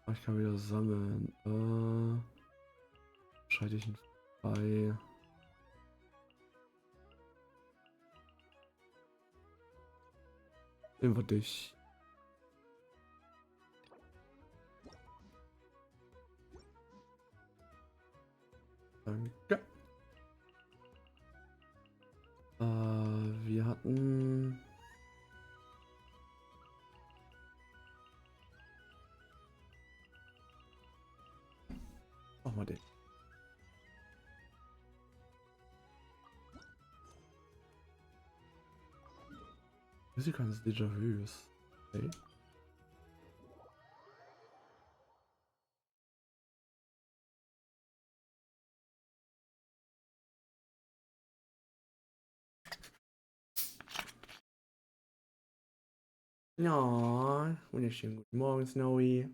Ich kann wieder sammeln. Schalte ich ihn frei. Nehmen wir dich. Danke. Wir hatten... Mach mal den. Musik eines Déjà-vus. Okay. Ja, wunderschönen guten Morgen, Snowy.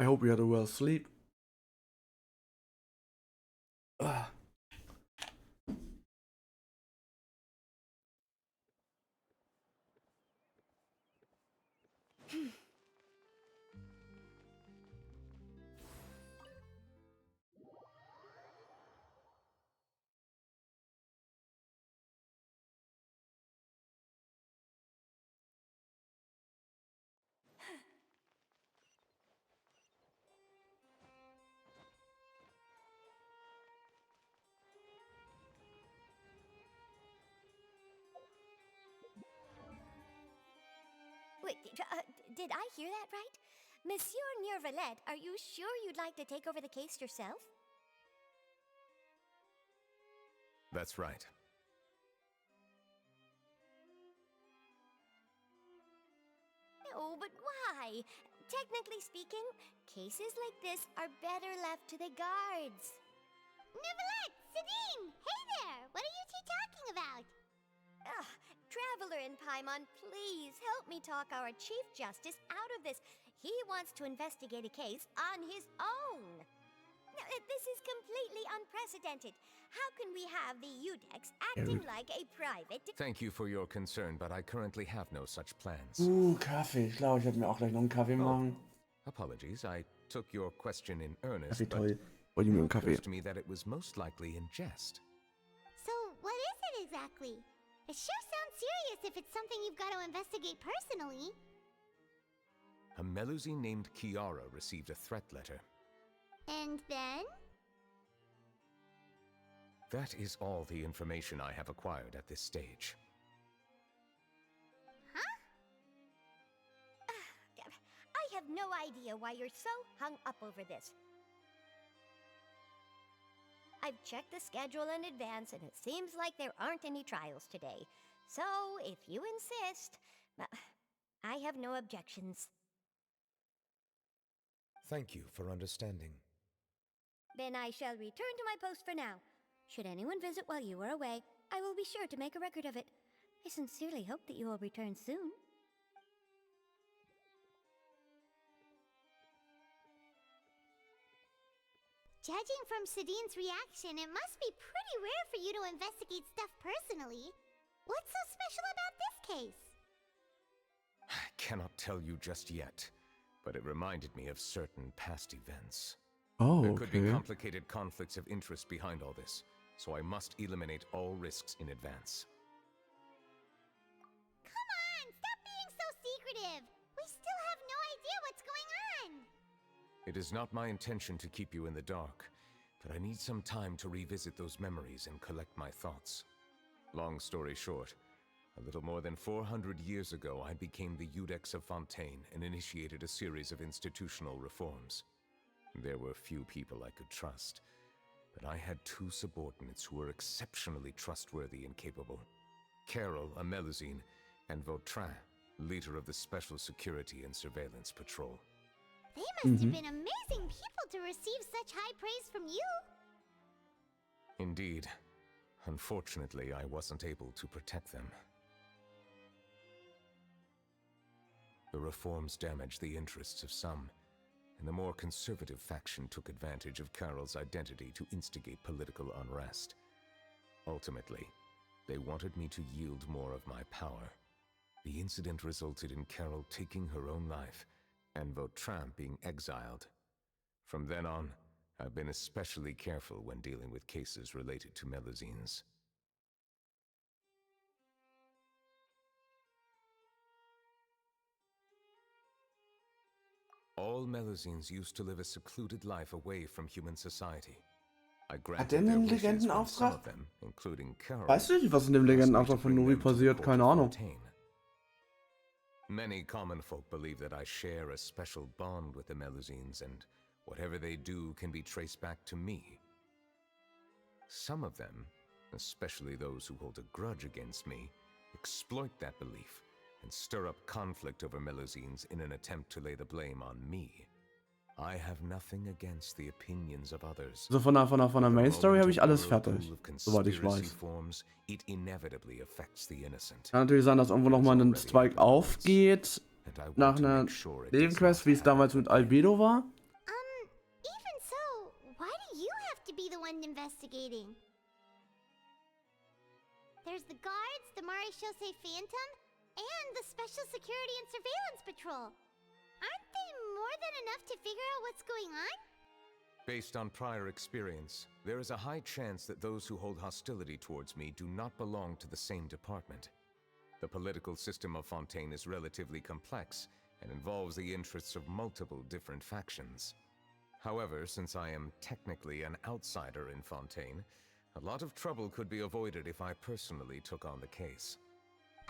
I hope you had a well sleep. Ah. Wait, did I hear that right? Monsieur Neuvie, are you sure you'd like to take over the case yourself? That's right. No, but why? Technically speaking, cases like this are better left to the guards. Neuvie, Sedine! Hey there! What are you two talking about? Ugh, Traveler in Paimon, please help me talk our Chief Justice out of this. He wants to investigate a case on his own. Now, this is completely unprecedented. How can we have the Udex acting like a private... Thank you for your concern, but I currently have no such plans. Kaffee. Ich glaube, ich werde mir auch gleich noch einen Kaffee machen. Apologies, I took your question in earnest, Kaffee but toll. Wollte ich mir einen it Kaffee. occurs to me that it was most likely in jest. So, what is it exactly? It sure sounds serious if it's something you've got to investigate personally. A Melusine named Kiara received a threat letter. And then? That is all the information I have acquired at this stage. Huh? I have no idea why you're so hung up over this. I've checked the schedule in advance, and it seems like there aren't any trials today. So, if you insist, I have no objections. Thank you for understanding. Then I shall return to my post for now. Should anyone visit while you are away, I will be sure to make a record of it. I sincerely hope that you will return soon. Judging from Sedine's reaction, it must be pretty rare for you to investigate stuff personally. What's so special about this case? I cannot tell you just yet, but it reminded me of certain past events. Oh, There could be okay. complicated conflicts of interest behind all this, so I must eliminate all risks in advance. Come on, stop being so secretive! We still have no idea what's going on! It is not my intention to keep you in the dark, but I need some time to revisit those memories and collect my thoughts. Long story short, a little more than 400 years ago, I became the Udex of Fontaine and initiated a series of institutional reforms. There were few people I could trust, but I had two subordinates who were exceptionally trustworthy and capable. Carol, a Melusine, and Vautrin, leader of the Special Security and Surveillance Patrol. They must have been amazing people to receive such high praise from you! Indeed. Unfortunately, I wasn't able to protect them. The reforms damaged the interests of some, and the more conservative faction took advantage of Carol's identity to instigate political unrest. Ultimately, They wanted me to yield more of my power. The incident resulted in Carol taking her own life, and Vautrin being exiled. From then on, I've been especially careful when dealing with cases related to Melusines. All Melusines used to live a secluded life away from human society. I Hat der granted their einen wishes when some Legendenauftrag? of them, including Carol, Weißt du nicht, was in dem asked me to Legendenauftrag von bring Neuvie them to the passiert? court Keine of Ahnung. Fontaine. Many common folk believe that I share a special bond with the Melusines, and whatever they do can be traced back to me. Some of them, especially those who hold a grudge against me, exploit that belief and stir up conflict over Melusines in an attempt to lay the blame on me. I have nothing against the opinions of others. Also von der Main Story habe ich alles fertig, soweit ich weiß. Forms, it inevitably affects the innocent. Kann natürlich sein, dass irgendwo nochmal ein Zweig aufgeht, nach einer Nebenquest, wie es damals mit Albedo war. Even so, why do you have to be the one investigating? There's the guards, the Marechaussee Phantom, and the Special Security and Surveillance Patrol. Aren't they more than enough to figure out what's going on? Based on prior experience, there is a high chance that those who hold hostility towards me do not belong to the same department. The political system of Fontaine is relatively complex and involves the interests of multiple different factions. However, since I am technically an outsider in Fontaine, a lot of trouble could be avoided if I personally took on the case.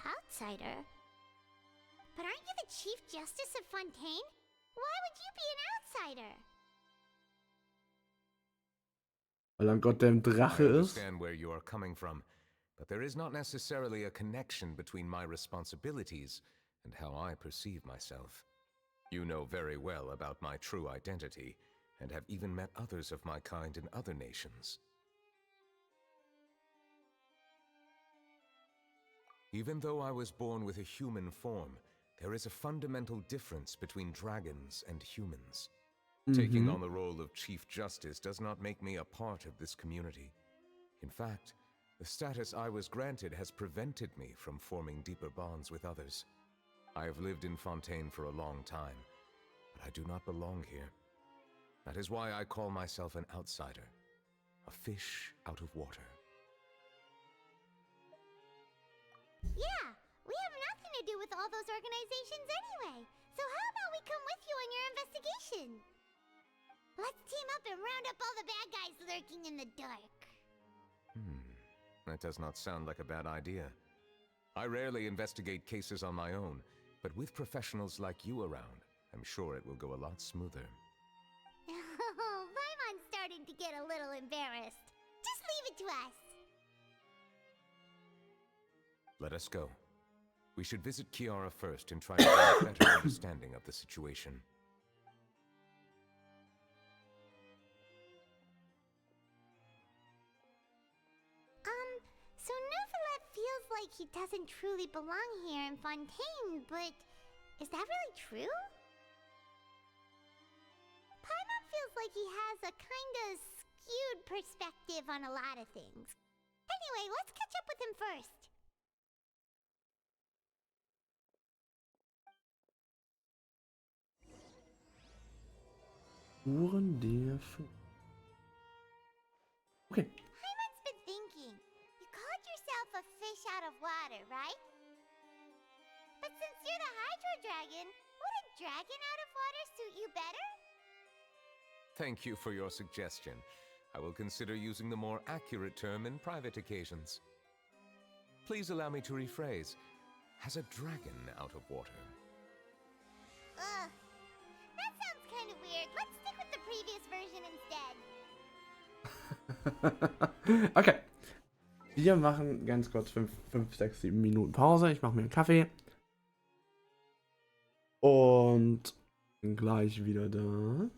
Outsider? But aren't you the Chief Justice of Fontaine? Why would you be an outsider? Weil er ein goddamn Drache I ist. understand where you are coming from, but there is not necessarily a connection between my responsibilities and how I perceive myself. You know very well about my true identity, and have even met others of my kind in other nations. Even though I was born with a human form, there is a fundamental difference between dragons and humans. Taking on the role of Chief Justice does not make me a part of this community. In fact, the status I was granted has prevented me from forming deeper bonds with others. I have lived in Fontaine for a long time, but I do not belong here. That is why I call myself an outsider, a fish out of water. Yeah, we have nothing to do with all those organizations anyway. So how about we come with you on your investigation? Let's team up and round up all the bad guys lurking in the dark. That does not sound like a bad idea. I rarely investigate cases on my own, but with professionals like you around, I'm sure it will go a lot smoother. Oh, Paimon's starting to get a little embarrassed. Just leave it to us. Let us go. We should visit Kiara first and try to gain a better understanding of the situation. So Neuvie feels like he doesn't truly belong here in Fontaine, but is that really true? Paimon feels like he has a kinda skewed perspective on a lot of things. Anyway, let's catch up with him first. Spuren der Okay. Paimon's been thinking. You called yourself a fish out of water, right? But since you're the Hydro Dragon, would a dragon out of water suit you better? Thank you for your suggestion. I will consider using the more accurate term in private occasions. Please allow me to rephrase. Has a dragon out of water? Ugh. That sounds kind of weird. Let's stick with the previous version instead. Okay. Wir machen ganz kurz 5, 6, 7 Minuten Pause. Ich mache mir einen Kaffee. Und bin gleich wieder da.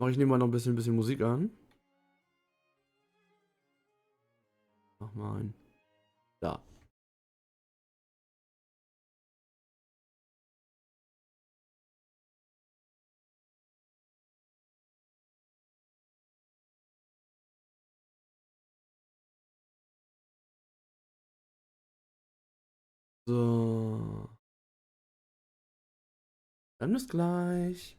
Ich nehme mal noch ein bisschen Musik an. Mach mal ein. Da. So. Dann bis gleich.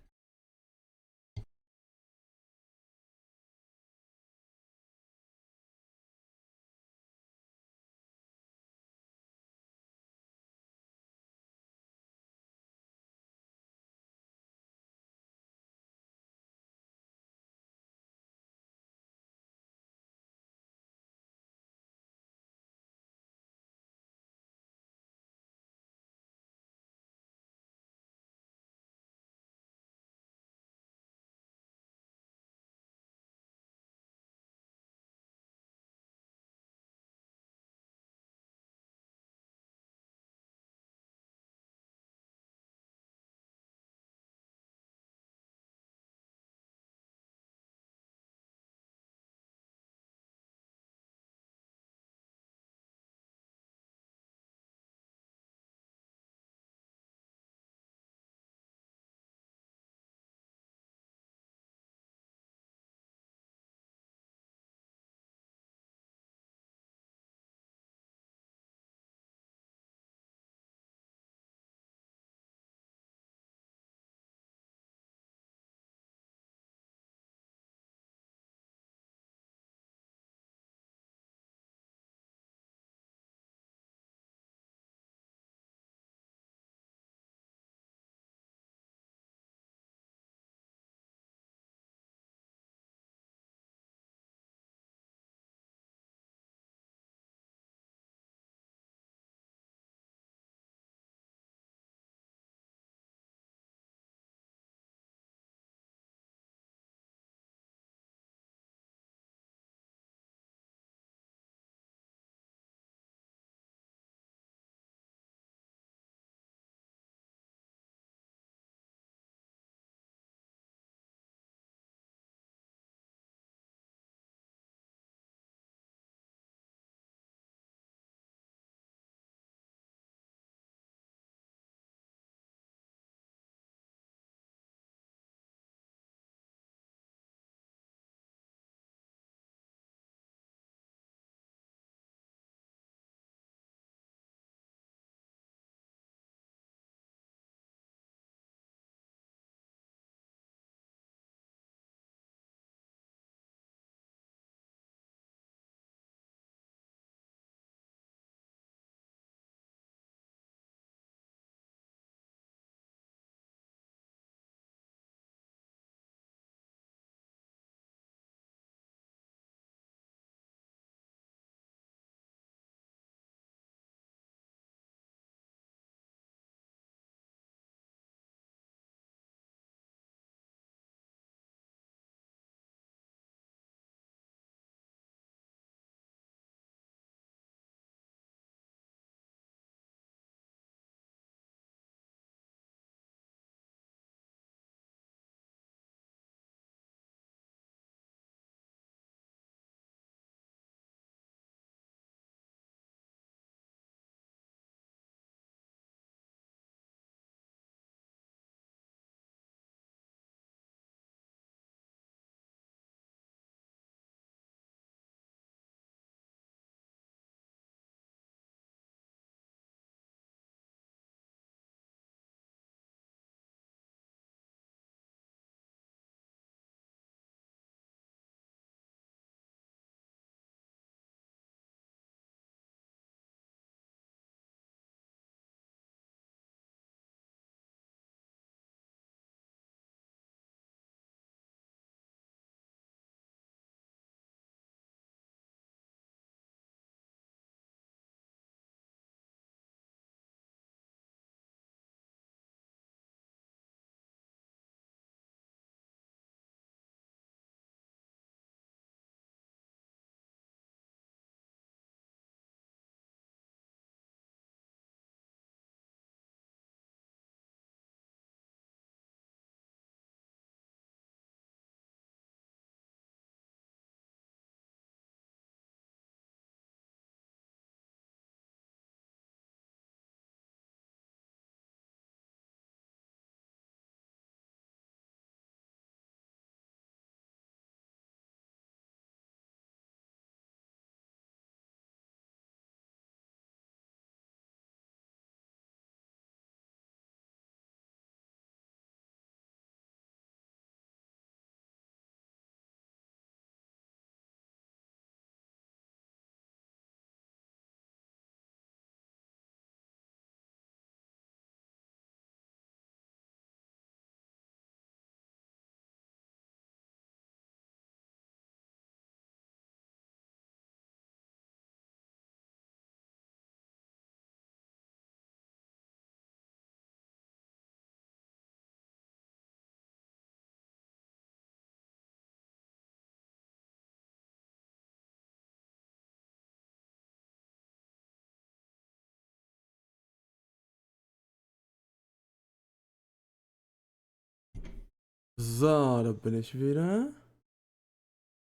So, da bin ich wieder.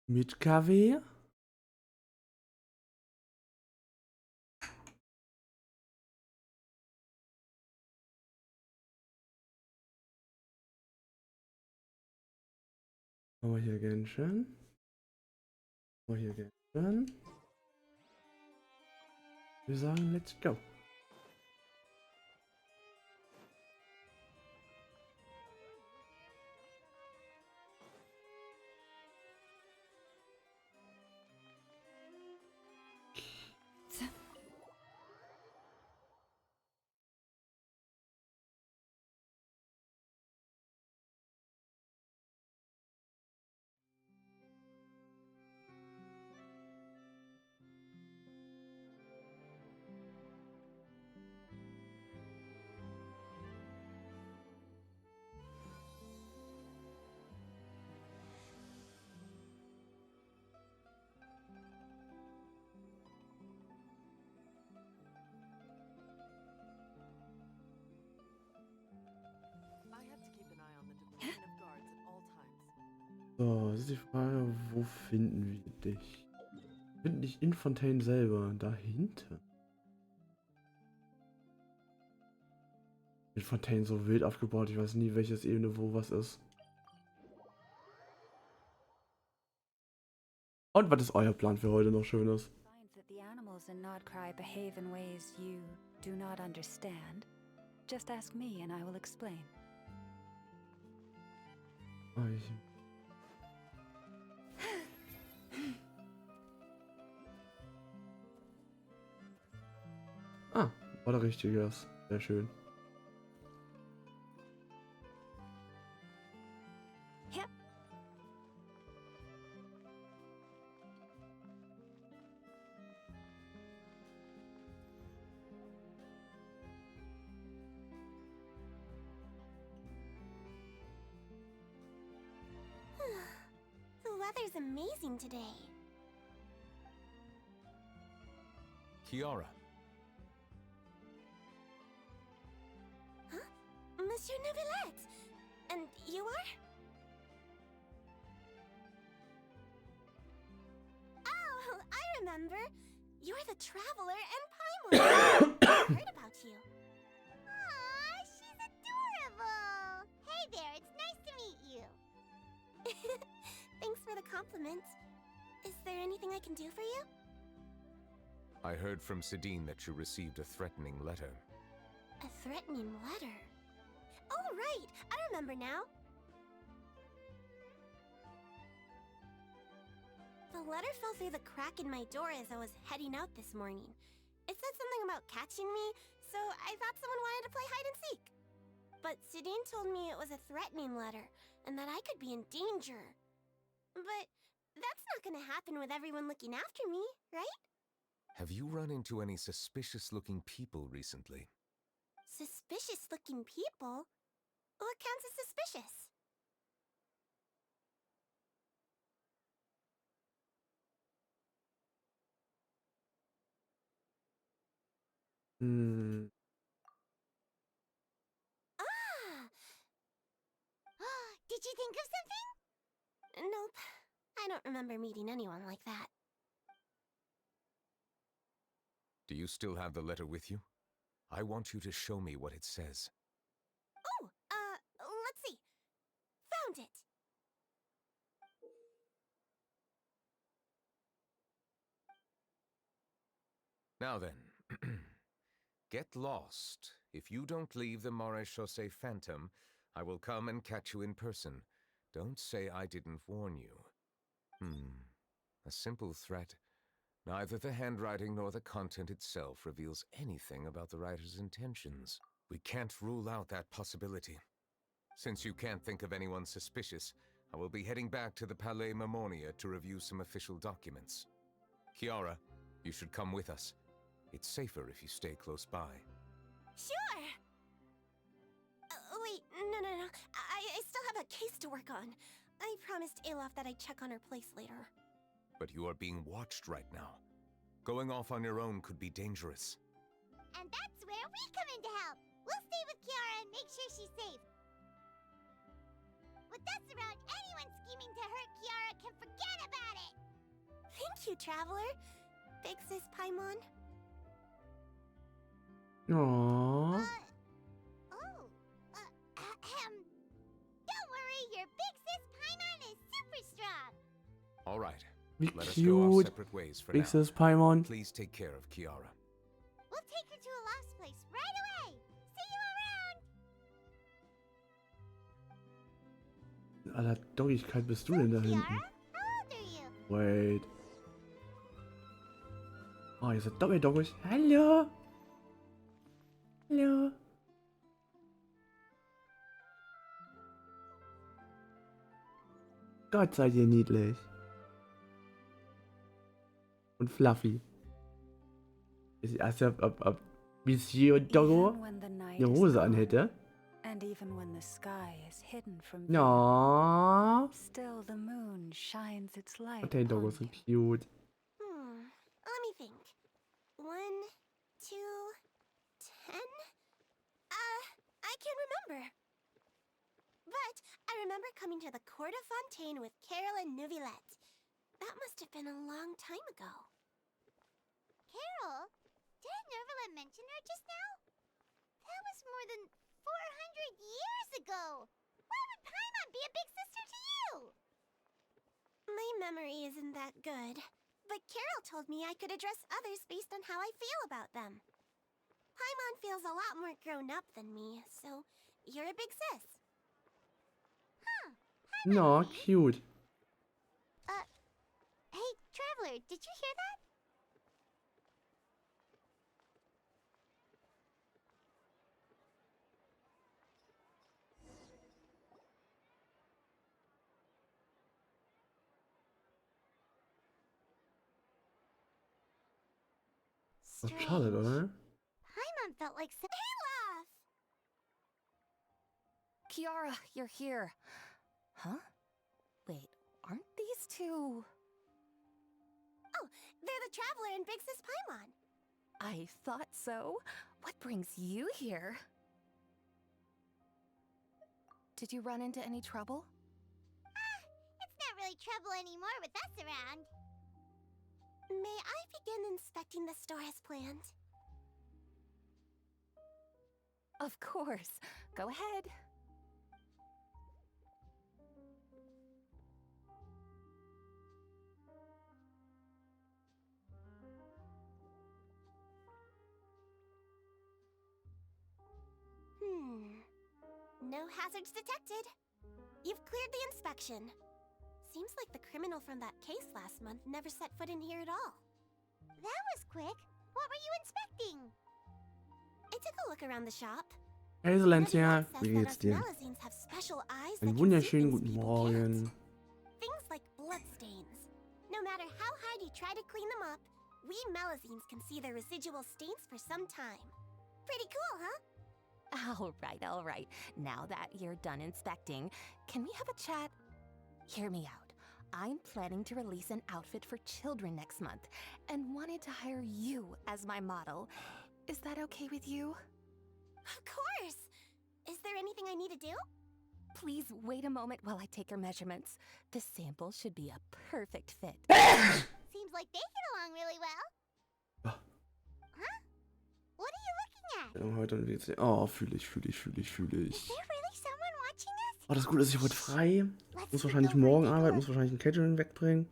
Mit KW. Machen wir hier Genshin. Machen wir hier Genshin. Wir sagen, let's go. So, das ist die Frage, wo finden wir dich? Wir finden dich in Fontaine selber. Dahinter. In Fontaine so wild aufgebaut. Ich weiß nie, welches Ebene wo was ist. Und was ist euer Plan für heute noch Schönes? Find that the animals in Nordcry behave in ways you do not understand. Just ask me and I will explain. Ah, war der richtige. Sehr schön. Yep. The weather's amazing today. Kiara, Monsieur Neuvie. And you are? Oh, I remember. You're the Traveler and Paimon. I've heard about you. Aw, she's adorable. Hey there, it's nice to meet you. Thanks for the compliment. Is there anything I can do for you? I heard from Sidine that you received a threatening letter. A threatening letter? Oh, right! I remember now. The letter fell through the crack in my door as I was heading out this morning. It said something about catching me, so I thought someone wanted to play hide and seek. But Sidine told me it was a threatening letter, and that I could be in danger. But that's not gonna happen with everyone looking after me, right? Have you run into any suspicious-looking people recently? Suspicious-looking people? What counts as suspicious? Ah! Did you think of something? Nope. I don't remember meeting anyone like that. Do you still have the letter with you? I want you to show me what it says. Oh, let's see. Found it. Now then, get lost. If you don't leave the Maréchaussée Phantom, I will come and catch you in person. Don't say I didn't warn you. A simple threat. Neither the handwriting nor the content itself reveals anything about the writer's intentions. We can't rule out that possibility. Since you can't think of anyone suspicious, I will be heading back to the Palais Mermonia to review some official documents. Kiara, you should come with us. It's safer if you stay close by. Sure! Wait, no. I still have a case to work on. I promised Alof that I'd check on her place later. But you are being watched right now. Going off on your own could be dangerous. And that's where we come in to help. We'll stay with Kiara and make sure she's safe. What that's around anyone scheming to hurt Kiara can forget about it! Thank you, Traveler. Big Sis Paimon. Oh. Don't worry, your Big Sis Paimon is super strong! All right. Wie Let us go our cute. separate ways for Big now. Sis Paimon. Please take care of Kiara. We'll take her to a lost place right away! See you around! In aller Doggigkeit bist du denn da hinten? Kiara, how old are you? Wait. Oh, ihr seid doppeldoggig. Hallo. Hallo. Gott, seid ihr niedlich. Und fluffy. Ist erst ab Monsieur Doggo Even when the night eine is Hose long, anhätte. and even when the sky is hidden from view, Ja. still the moon shines its light Und der Doggo ist so upon you. cute. Let me think. 1, 2, 10? I can't remember. But I remember coming to the Court of Fontaine with Carol and Neuvie. That must have been a long time ago. Carol? Didn't Neuvie mention her just now? That was more than 400 years ago. Why would Paimon be a big sister to you? My memory isn't that good. But Carol told me I could address others based on how I feel about them. Paimon feels a lot more grown up than me, so you're a big sis. Huh. No, cute. Hey, Traveler, did you hear that? Das ist schade, oder? Paimon felt like some laugh. Kiara, you're here. Huh? Wait, aren't these two... Oh, they're the Traveler and Big Sis Paimon. I thought so. What brings you here? Did you run into any trouble? It's not really trouble anymore with us around. May I begin inspecting the store as planned? Of course. Go ahead. No hazards detected. You've cleared the inspection. Seems like the criminal from that case last month never set foot in here at all. That was quick. What were you inspecting? I took a look around the shop. Hazelentja, wie geht's dir? Melazines have special eyes Einen that can see wunderschönen things guten people Morgen. can't. Things like bloodstains. No matter how hard you try to clean them up, we Melazines can see their residual stains for some time. Pretty cool, huh? All right. Now that you're done inspecting, can we have a chat? Hear me out. I'm planning to release an outfit for children next month and wanted to hire you as my model. Is that okay with you? Of course! Is there anything I need to do? Please wait a moment while I take your measurements. The sample should be a perfect fit. Seems like they get along really well. Huh? What are you looking at? Heute geht's. Oh, fühle ich. Is there really someone watching us? Oh, das Gute ist, ich heute frei. Let's Muss sneak wahrscheinlich over and morgen take a arbeiten, look. muss wahrscheinlich ein Catering wegbringen.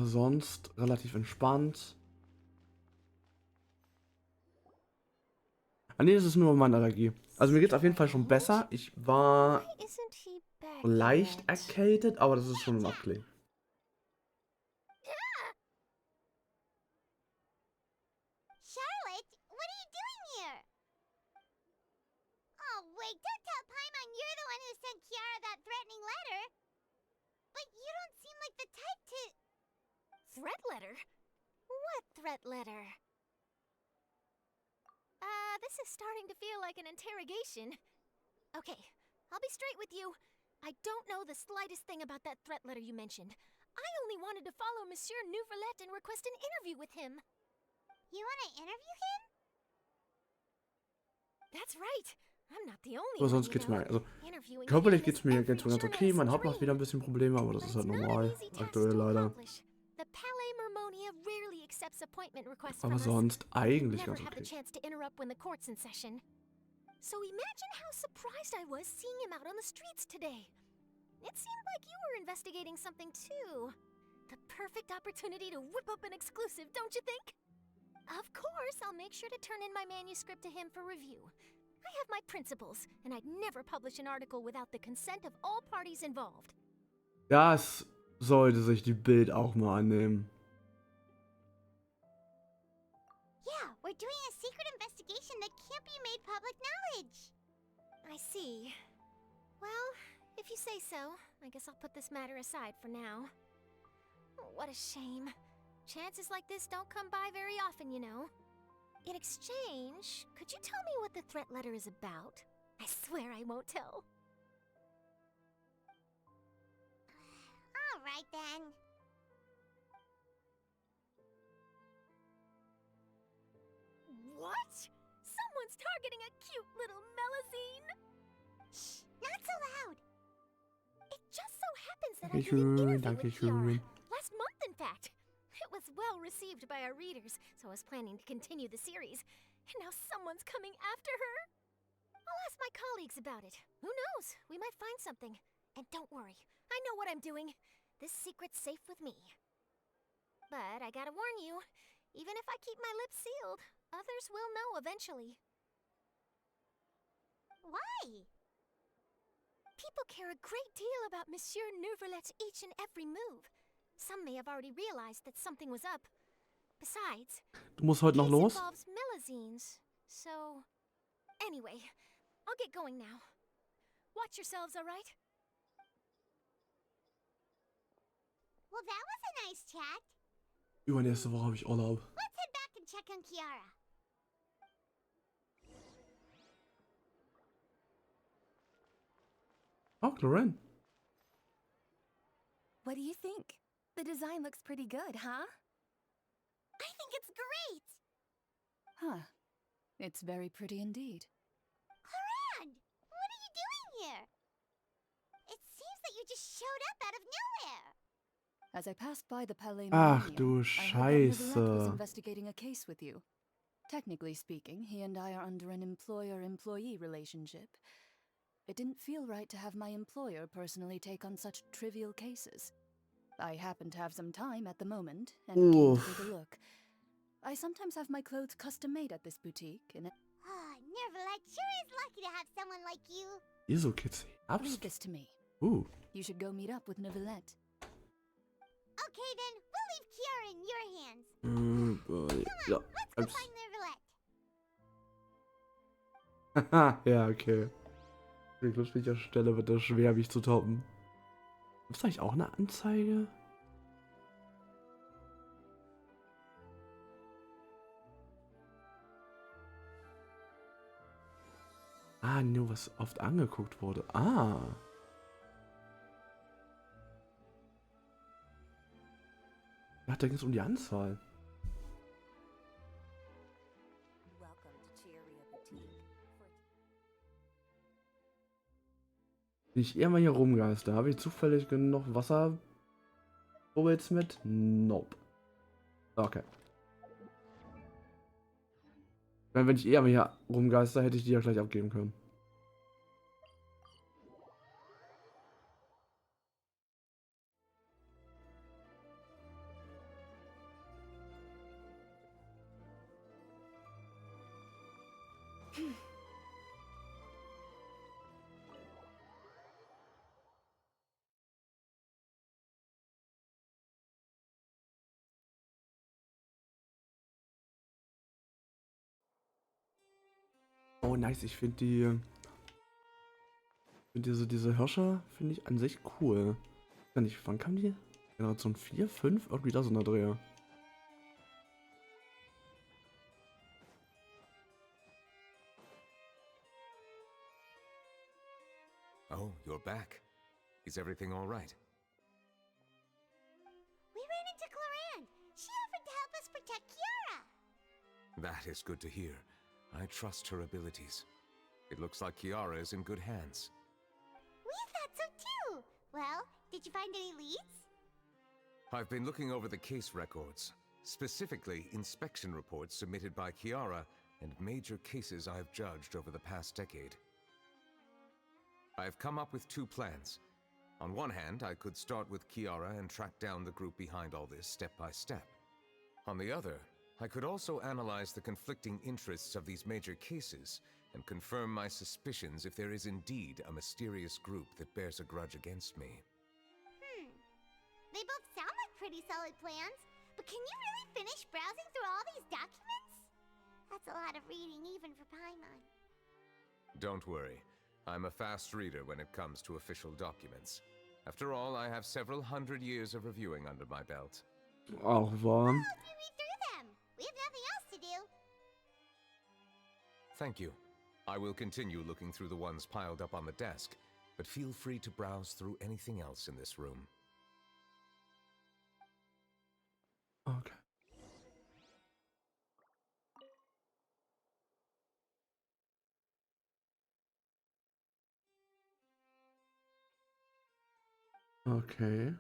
Sonst relativ entspannt. Ah ne, das ist nur meine Allergie. Also mir geht's auf jeden Fall schon besser. Ich war Why isn't he back leicht yet? erkältet, aber das ist schon okay. Charlotte, what are you doing here? Oh, wait, don't tell Paimon you're the one who sent Kiara that threatening letter. But you don't seem like the type to... Threat letter? What threat letter? This is starting to feel like an interrogation. Okay, I'll be straight with you. I don't know the slightest thing about that threat letter you mentioned. I only wanted to follow Monsieur Neuvie and request an interview with him. You want to interview him? That's right. I'm not the only Aber one, sonst you geht's know. mir, also Interviewing körperlich him geht's is mir every ganz okay. Mein journalist's Haupt macht wieder ein dream. bisschen Probleme, aber das But ist it's halt not an normal. easy task Aktuell to leider. accomplish. The Palais Mermonia rarely accepts appointment requests Aber from us. sonst We eigentlich never ganz have the okay. chance to interrupt when the court's in session. So imagine how surprised I was seeing him out on the streets today. It seemed like you were investigating something too. The perfect opportunity to whip up an exclusive, don't you think? Of course, I'll make sure to turn in my manuscript to him for review. I have my principles, and I'd never publish an article without the consent of all parties involved. Das sollte sich die Bild auch mal annehmen. Yeah, we're doing a secret investigation that can't be made public knowledge. I see. Well, if you say so, I guess I'll put this matter aside for now. What a shame. Chances like this don't come by very often, you know. In exchange, could you tell me what the threat letter is about? I swear I won't tell. All right then. What? Someone's targeting a cute little Melazine? Shh, not so loud. It just so happens that I did an interview with GER. Last month, in fact. It was well received by our readers, so I was planning to continue the series. And now someone's coming after her? I'll ask my colleagues about it. Who knows? We might find something. And don't worry, I know what I'm doing. This secret's safe with me. But I gotta warn you, even if I keep my lips sealed, others will know eventually. Why? People care a great deal about Monsieur Neuverlet's each and every move. Some may have already realized that something was up. Besides, Du musst heute noch case los? involves Melazines, so... Anyway, I'll get going now. Watch yourselves, all right? Well, that was a nice chat. Übernächste Woche habe ich Urlaub. Let's head back and check on Kiara. Oh, Lorraine. What do you think? The design looks pretty good, huh? I think it's great. Huh. It's very pretty indeed. Clarand, what are you doing here? It seems that you just showed up out of nowhere. As I passed by the Palais Ach Mermonia, du I heard that Neuvie was Scheiße. investigating a case with you. Technically speaking, he and I are under an employer-employee relationship. It didn't feel right to have my employer personally take on such trivial cases. I happen to have some time at the moment, and came to Oof. take a look. I sometimes have my clothes custom-made at this boutique, and Oh, Nervalet sure is lucky to have someone like you. Wieso geht's ab? leave this to me. You should go meet up with Neuvillette. Okay then, we'll leave Kiara in your hands. Ja. Let's go find Nervalet. Haha, ja, okay. An lustige Stelle wird das schwer, mich zu toppen. Ist eigentlich auch eine Anzeige? Ah, nur was oft angeguckt wurde. Ah. Ach, da ging es um die Anzahl. Welcome to Cheeria Boutique. Wenn ich eher mal hier rumgeister, habe ich zufällig genug Wasserbubbles mit? Nope. Okay. Wenn ich eher mal hier rumgeister, hätte ich die ja gleich abgeben können. Oh nice, ich finde diese Hirsche finde ich an sich cool. Kann ich, wann kam die? Generation 4, 5? Irgendwie da so eine Dreher. Oh, you're back. Is everything all right? We ran into Clarand. She offered to help us protect Kiara. That is good to hear. I trust her abilities. It looks like Kiara is in good hands. We thought so too. Well, did you find any leads? I've been looking over the case records, specifically inspection reports submitted by Kiara and major cases I've judged over the past decade. I've come up with 2 plans. On one hand, I could start with Kiara and track down the group behind all this step by step. On the other, I could also analyze the conflicting interests of these major cases and confirm my suspicions if there is indeed a mysterious group that bears a grudge against me. They both sound like pretty solid plans, but can you really finish browsing through all these documents? That's a lot of reading even for Paimon. Don't worry. I'm a fast reader when it comes to official documents. After all, I have several hundred years of reviewing under my belt. Auch wahr. Oh, if you read through them. We have nothing else to do. Thank you. I will continue looking through the ones piled up on the desk, but feel free to browse through anything else in this room. Okay. Okay.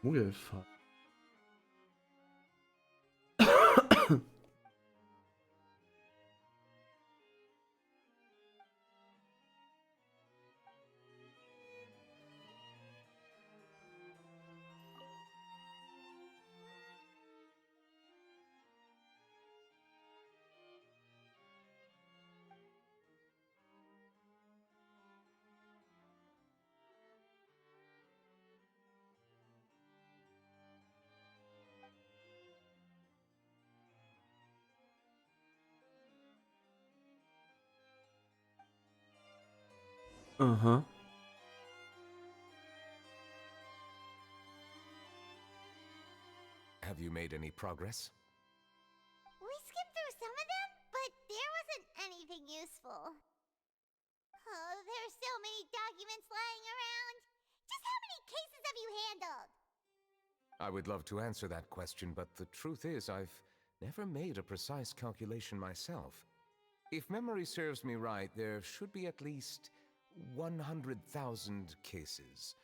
Muggelfall. Aha. Have you made any progress? We skimmed through some of them, but there wasn't anything useful. Oh, there are so many documents lying around. Just how many cases have you handled? I would love to answer that question, but the truth is I've never made a precise calculation myself. If memory serves me right, there should be at least 100,000 cases.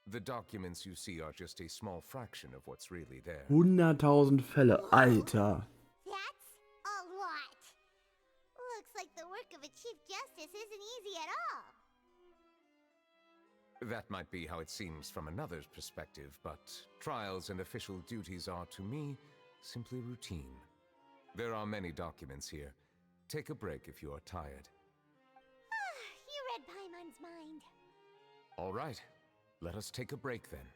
The documents you see are just a small fraction of what's really there. 100.000 Fälle, Alter. That's a lot. Looks like the work of a Chief Justice isn't easy at all. That might be how it seems from another's perspective, but trials and official duties are, to me, simply routine. There are many documents here. Take a break if you are tired. You read Paimon's mind. All right. Let us take a break then.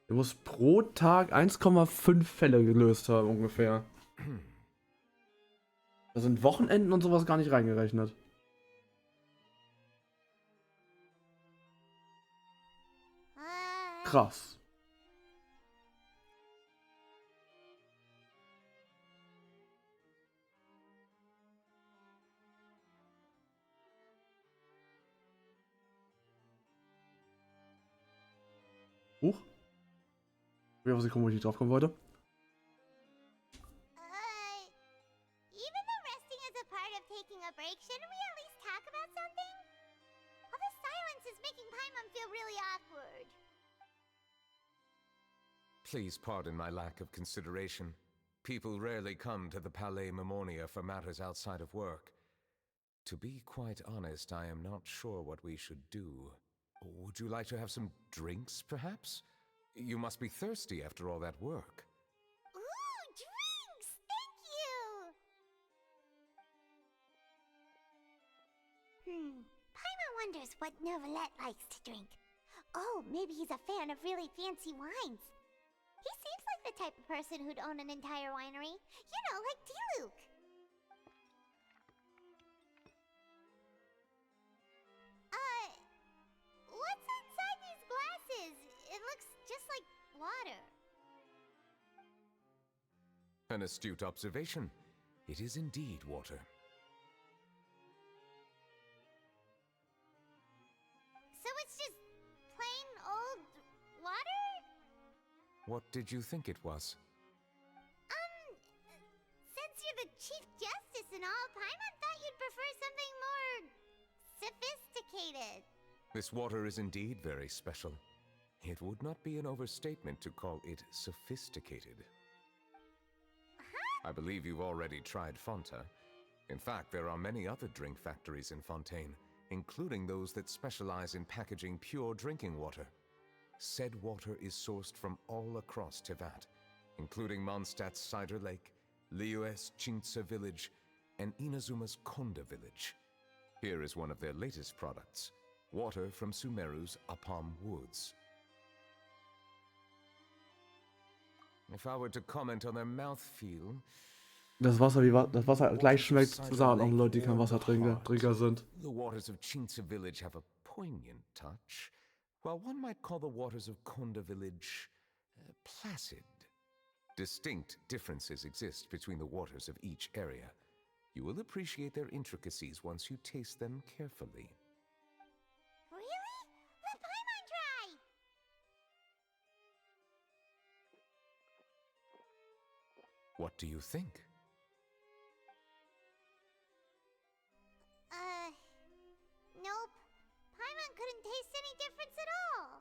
Du musst pro Tag 1,5 Fälle gelöst haben, ungefähr. Da sind Wochenenden und sowas gar nicht reingerechnet. Krass. Huch. Ich weiß nicht, wo ich nicht drauf kommen wollte. Even though resting is a part of taking a break, shouldn't we at least talk about something? All this silence is making Paimon feel really awkward. Please pardon my lack of consideration. People rarely come to the Palais Memonia for matters outside of work. To be quite honest, I am not sure what we should do. Would you like to have some drinks, perhaps? You must be thirsty after all that work. Ooh, wonders what Neuvie likes to drink. Oh, maybe he's a fan of really fancy wines. He seems like the type of person who'd own an entire winery. You know, like D-Luke. What's inside these glasses? It looks just like water. An astute observation. It is indeed water. So it's just plain old water? What did you think it was? Since you're the Chief Justice and all, Paimon thought you'd prefer something more sophisticated. This water is indeed very special. It would not be an overstatement to call it sophisticated. I believe you've already tried Fanta. In fact, there are many other drink factories in Fontaine, including those that specialize in packaging pure drinking water. Said water is sourced from all across Tevat, including Mondstadt's Cider Lake, Liyue's Chintsa village, and Inazuma's Konda village. Here is one of their latest products, water from Sumeru's Apam Woods. If I were to comment on their mouthfeel, Das Wasser, das Wasser gleich schmeckt, sagen auch Leute, die kein Wassertrinker sind. the waters of Chintsa village have a poignant touch, while one might call the waters of Konda village placid. Distinct differences exist between the waters of each area. You will appreciate their intricacies once you taste them carefully. Really? Let Paimon try! What do you think? Nope. Paimon couldn't taste any difference at all.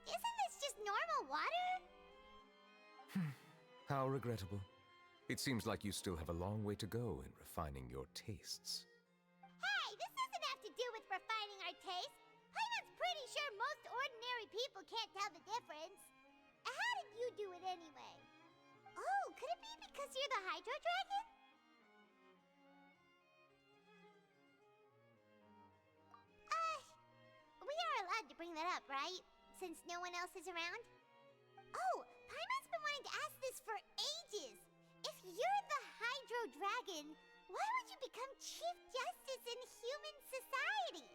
Isn't this just normal water? How regrettable. It seems like you still have a long way to go in refining your tastes. Hey, this doesn't have to do with refining our taste. Paimon's pretty sure most ordinary people can't tell the difference. How did you do it anyway? Oh, could it be because you're the Hydro Dragon? We are allowed to bring that up, right? Since no one else is around? Oh, Paimon's been wanting to ask this for ages. If you're the Hydro Dragon, why would you become Chief Justice in human society?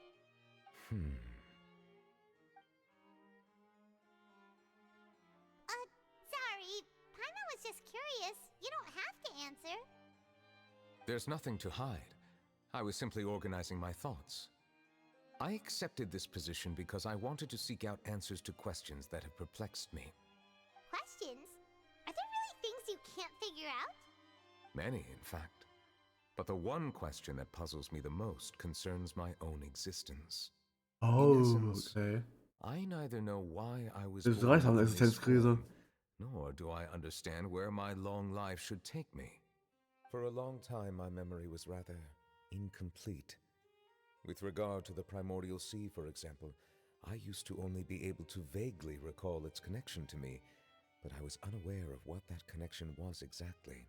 Sorry. Paimon was just curious. You don't have to answer. There's nothing to hide. I was simply organizing my thoughts. I accepted this position because I wanted to seek out answers to questions that have perplexed me. Questions? Are there really things you can't figure out? Many, in fact. But the one question that puzzles me the most concerns my own existence. Oh, essence, okay. I neither know why I was Das born reicht haben, in this Existenzkrise. form, nor do I understand where my long life should take me. For a long time, my memory was rather incomplete. With regard to the primordial sea, for example, I used to only be able to vaguely recall its connection to me, but I was unaware of what that connection was exactly.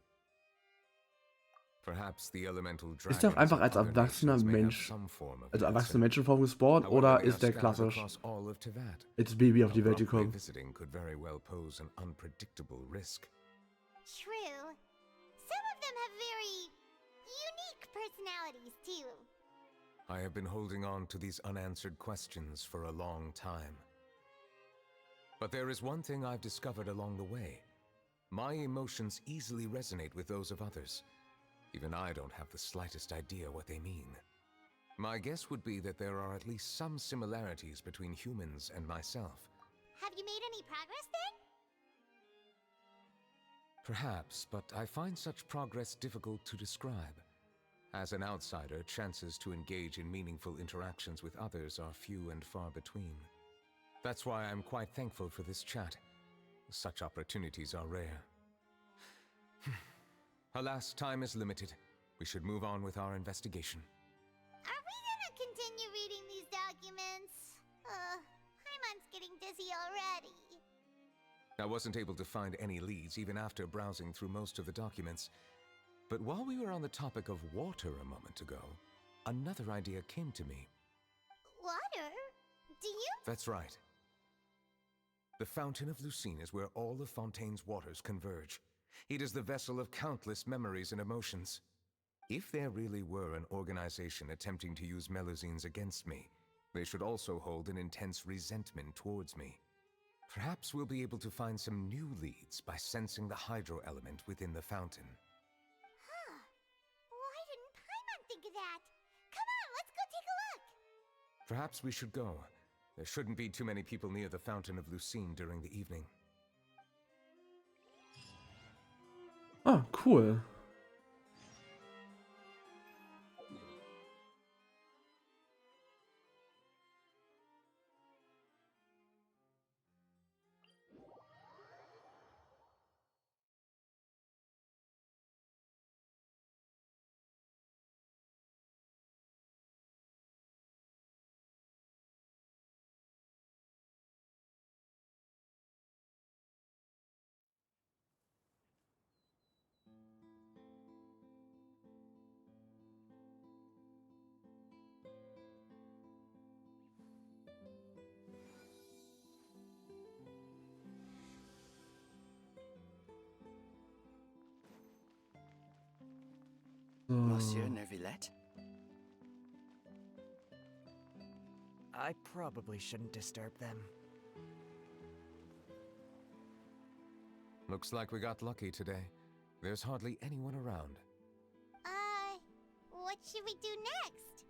Perhaps the elemental Ist der auch einfach als erwachsener Mensch, als erwachsene Menschenform gespawnt, oder ist der klassisch als Baby auf die Welt gekommen? Visiting could very well pose an unpredictable risk. True. Some of them have very unique personalities, too. I have been holding on to these unanswered questions for a long time. But there is one thing I've discovered along the way. My emotions easily resonate with those of others. Even I don't have the slightest idea what they mean. My guess would be that there are at least some similarities between humans and myself. Have you made any progress then? Perhaps, but I find such progress difficult to describe. As an outsider, chances to engage in meaningful interactions with others are few and far between. That's why I'm quite thankful for this chat. Such opportunities are rare. Alas, time is limited. We should move on with our investigation. Are we gonna continue reading these documents? Paimon's getting dizzy already. I wasn't able to find any leads even after browsing through most of the documents. But while we were on the topic of water a moment ago, another idea came to me. That's right. The Fountain of Lucine is where all of Fontaine's waters converge. It is the vessel of countless memories and emotions. If there really were an organization attempting to use Melusines against me, they should also hold an intense resentment towards me. Perhaps we'll be able to find some new leads by sensing the hydro element within the fountain. Huh. Why didn't Paimon think of that? Come on, let's go take a look! Perhaps we should go. There shouldn't be too many people near the Fountain of Lucine during the evening. Ah, cool. Monsieur Neuvillette? I probably shouldn't disturb them. Looks like we got lucky today. There's hardly anyone around. What should we do next?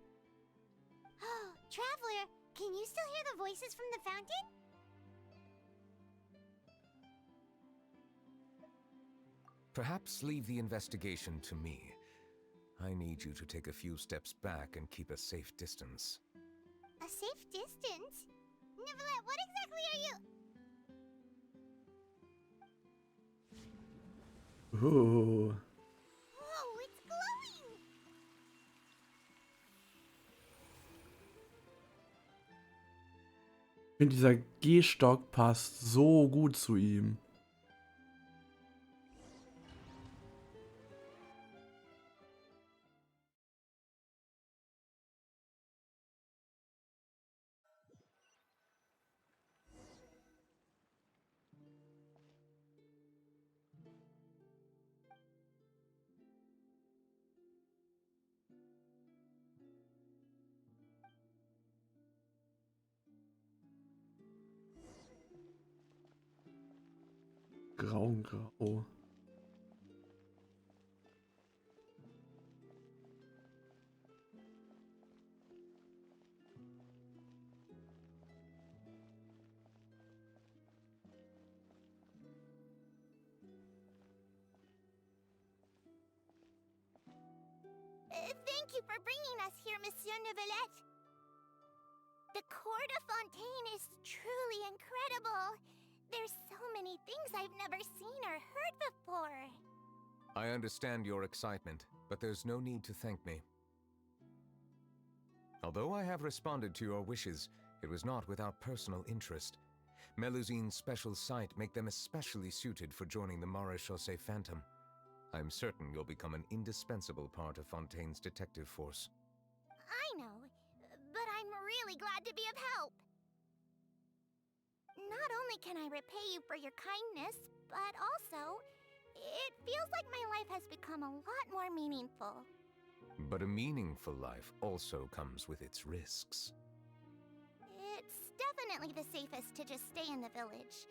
Oh, Traveler, can you still hear the voices from the fountain? Perhaps leave the investigation to me. I need you to take a few steps back and keep a safe distance. A safe distance? Neuvillette, what exactly are you... Oh. Whoa, it's glowing! Ich finde, dieser Gehstock passt so gut zu ihm. Grau. Thank you for bringing us here, Monsieur Neuvillette. The Court of Fontaine is truly incredible. There's so many things I've never seen or heard before. I understand your excitement, but there's no need to thank me. Although I have responded to your wishes, it was not without personal interest. Melusine's special sight make them especially suited for joining the Maréchaussée Phantom. I'm certain you'll become an indispensable part of Fontaine's detective force. I know, but I'm really glad to be of help. Not only can I repay you for your kindness, but also, it feels like my life has become a lot more meaningful. But a meaningful life also comes with its risks. It's definitely the safest to just stay in the village,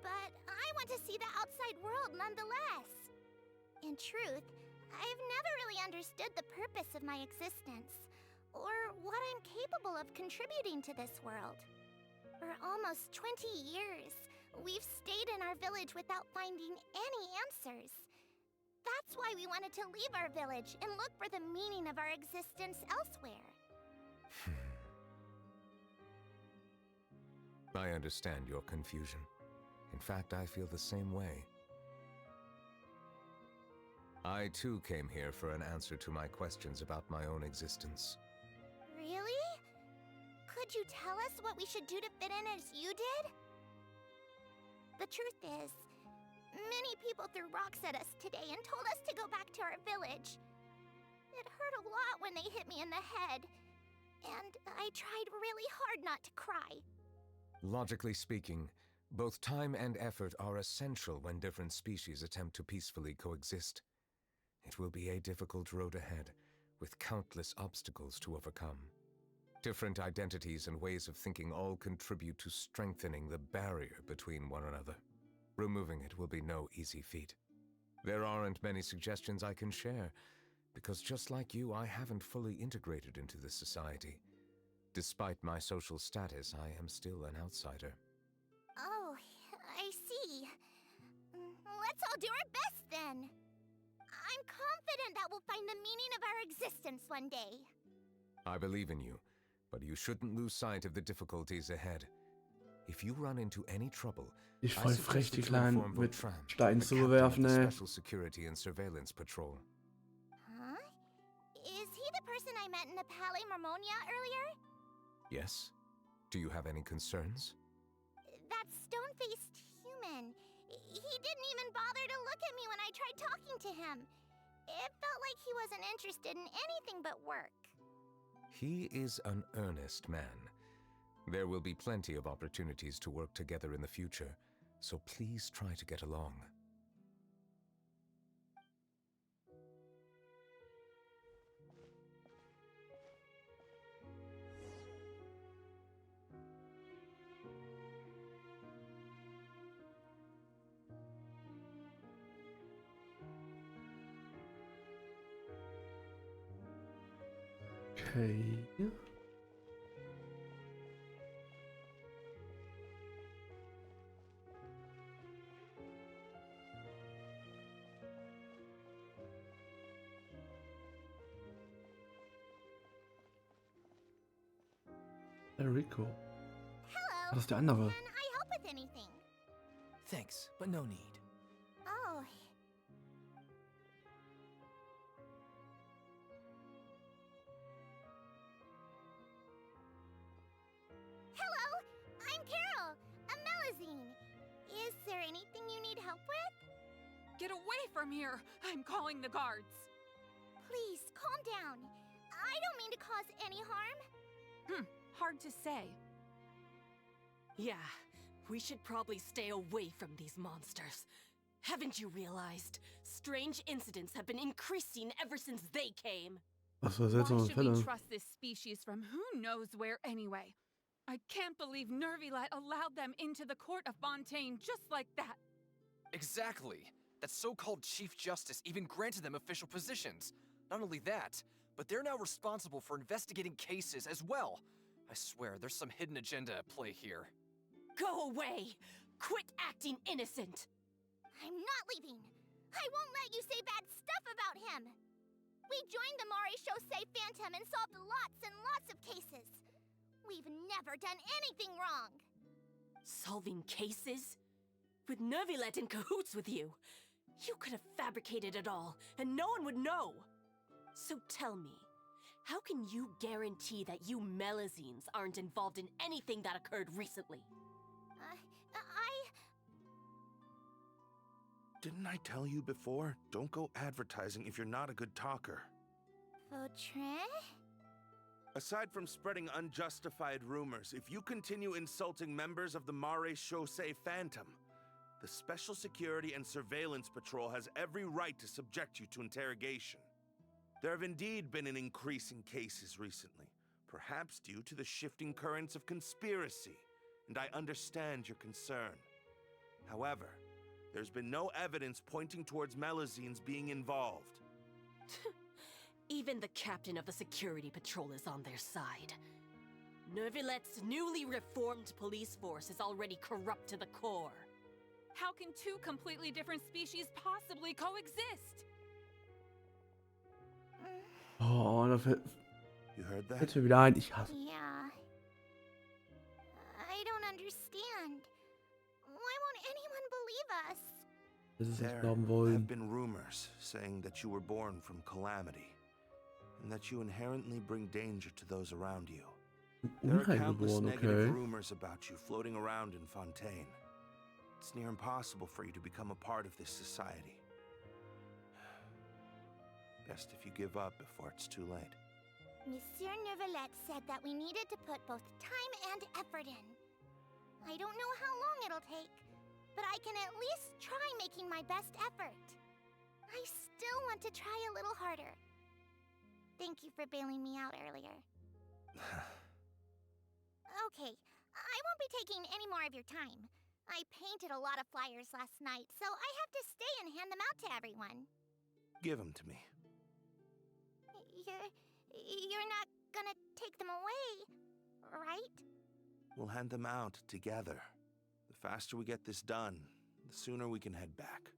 but I want to see the outside world nonetheless. In truth, I've never really understood the purpose of my existence, or what I'm capable of contributing to this world. For almost 20 years, we've stayed in our village without finding any answers. That's why we wanted to leave our village and look for the meaning of our existence elsewhere. I understand your confusion. In fact, I feel the same way. I too came here for an answer to my questions about my own existence. Really? Could you tell us what we should do to fit in as you did? The truth is, many people threw rocks at us today and told us to go back to our village. It hurt a lot when they hit me in the head, and I tried really hard not to cry. Logically speaking, both time and effort are essential when different species attempt to peacefully coexist. It will be a difficult road ahead, with countless obstacles to overcome. Different identities and ways of thinking all contribute to strengthening the barrier between one another. Removing it will be no easy feat. There aren't many suggestions I can share, because just like you, I haven't fully integrated into this society. Despite my social status, I am still an outsider. Oh, I see. Let's all do our best then. I'm confident that we'll find the meaning of our existence one day. I believe in you, but you shouldn't lose sight of the difficulties ahead. If you run into any trouble, Ich I voll frech, suggest die that you Kleinen inform mit Vautrin, Steinen the zu captain of bewerfen, the ey. Special Security and Surveillance Patrol. Huh? Is he the person I met in the Palais Marmonia earlier? Yes? Do you have any concerns? That stone-faced human. He didn't even bother to look at me when I tried talking to him. It felt like he wasn't interested in anything but work. He is an earnest man. There will be plenty of opportunities to work together in the future, so please try to get along. Okay. Very cool. Hello. Was ist der andere? Can I help with anything? Thanks, but no need. Oh. Hello, I'm Carol, a Melazine. Is there anything you need help with? Get away from here! I'm calling the guards. Please, calm down. I don't mean to cause any harm. Hard to say. Yeah, we should probably stay away from these monsters. Haven't you realized? Strange incidents have been increasing ever since they came. Was für Why seltsame should we Fälle? trust this species from who knows where anyway? I can't believe Neuvie allowed them into the court of Fontaine just like that. Exactly. That so-called Chief Justice even granted them official positions. Not only that, but they're now responsible for investigating cases as well. I swear, there's some hidden agenda at play here. Go away! Quit acting innocent! I'm not leaving. I won't let you say bad stuff about him. We joined the Mare Chaussee Phantom and solved lots and lots of cases. We've never done anything wrong. Solving cases? With Neuvie in cahoots with you? You could have fabricated it all, and no one would know. So tell me, how can you guarantee that you Melazines aren't involved in anything that occurred recently? Didn't I tell you before? Don't go advertising if you're not a good talker. Vautrin? Aside from spreading unjustified rumors, if you continue insulting members of the Mare Chaussee Phantom, the Special Security and Surveillance Patrol has every right to subject you to interrogation. There have indeed been an increase in cases recently, perhaps due to the shifting currents of conspiracy, and I understand your concern. However, there's been no evidence pointing towards Melazines being involved. Even the captain of the security patrol is on their side. Neuvillette's newly reformed police force is already corrupt to the core. How can two completely different species possibly coexist? Oh, da fällt You heard that? mir wieder ein. Ich hasse. Yeah. I don't understand. Why won't anyone believe us? Das ist nicht There glauben have wollen. been rumors saying that you were born from calamity, and that you inherently bring danger to those around you. There are countless Unheilgeboren, negative okay. rumors about you floating around in Fontaine. It's near impossible for you to become a part of this society. Best if you give up before it's too late. Monsieur Neuvillette said that we needed to put both time and effort in. I don't know how long it'll take, but I can at least try making my best effort. I still want to try a little harder. Thank you for bailing me out earlier. Okay, I won't be taking any more of your time. I painted a lot of flyers last night, so I have to stay and hand them out to everyone. Give them to me. You're not gonna take them away, right? We'll hand them out together. The faster we get this done, the sooner we can head back.